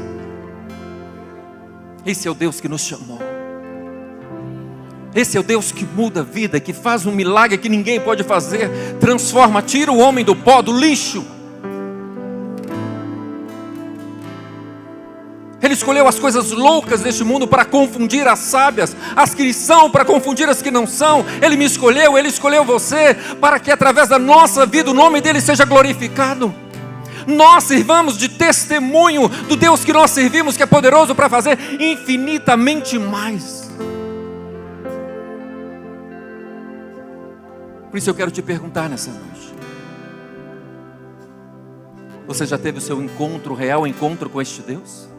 Esse é o Deus que nos chamou. Esse é o Deus que muda a vida, que faz um milagre que ninguém pode fazer. Transforma, tira o homem do pó, do lixo, Ele escolheu as coisas loucas deste mundo para confundir as sábias, as que são para confundir as que não são. Ele me escolheu, Ele escolheu você, para que através da nossa vida o nome dEle seja glorificado. Nós sirvamos de testemunho do Deus que nós servimos, que é poderoso para fazer infinitamente mais. Por isso eu quero te perguntar nessa noite: você já teve o seu encontro, real encontro com este Deus?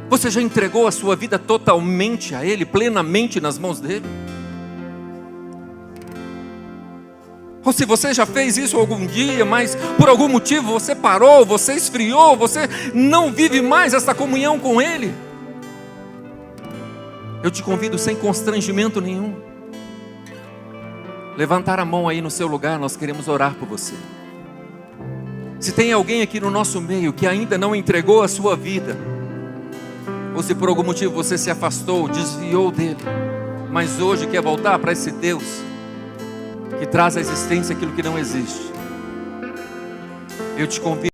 Você já entregou a sua vida totalmente a Ele, plenamente nas mãos dEle? Ou se você já fez isso algum dia, mas por algum motivo você parou, você esfriou, você não vive mais essa comunhão com Ele, eu te convido sem constrangimento nenhum, levantar a mão aí no seu lugar, nós queremos orar por você. Se tem alguém aqui no nosso meio que ainda não entregou a sua vida, ou se por algum motivo você se afastou, desviou dele, mas hoje quer voltar para esse Deus que traz à existência aquilo que não existe, eu te convido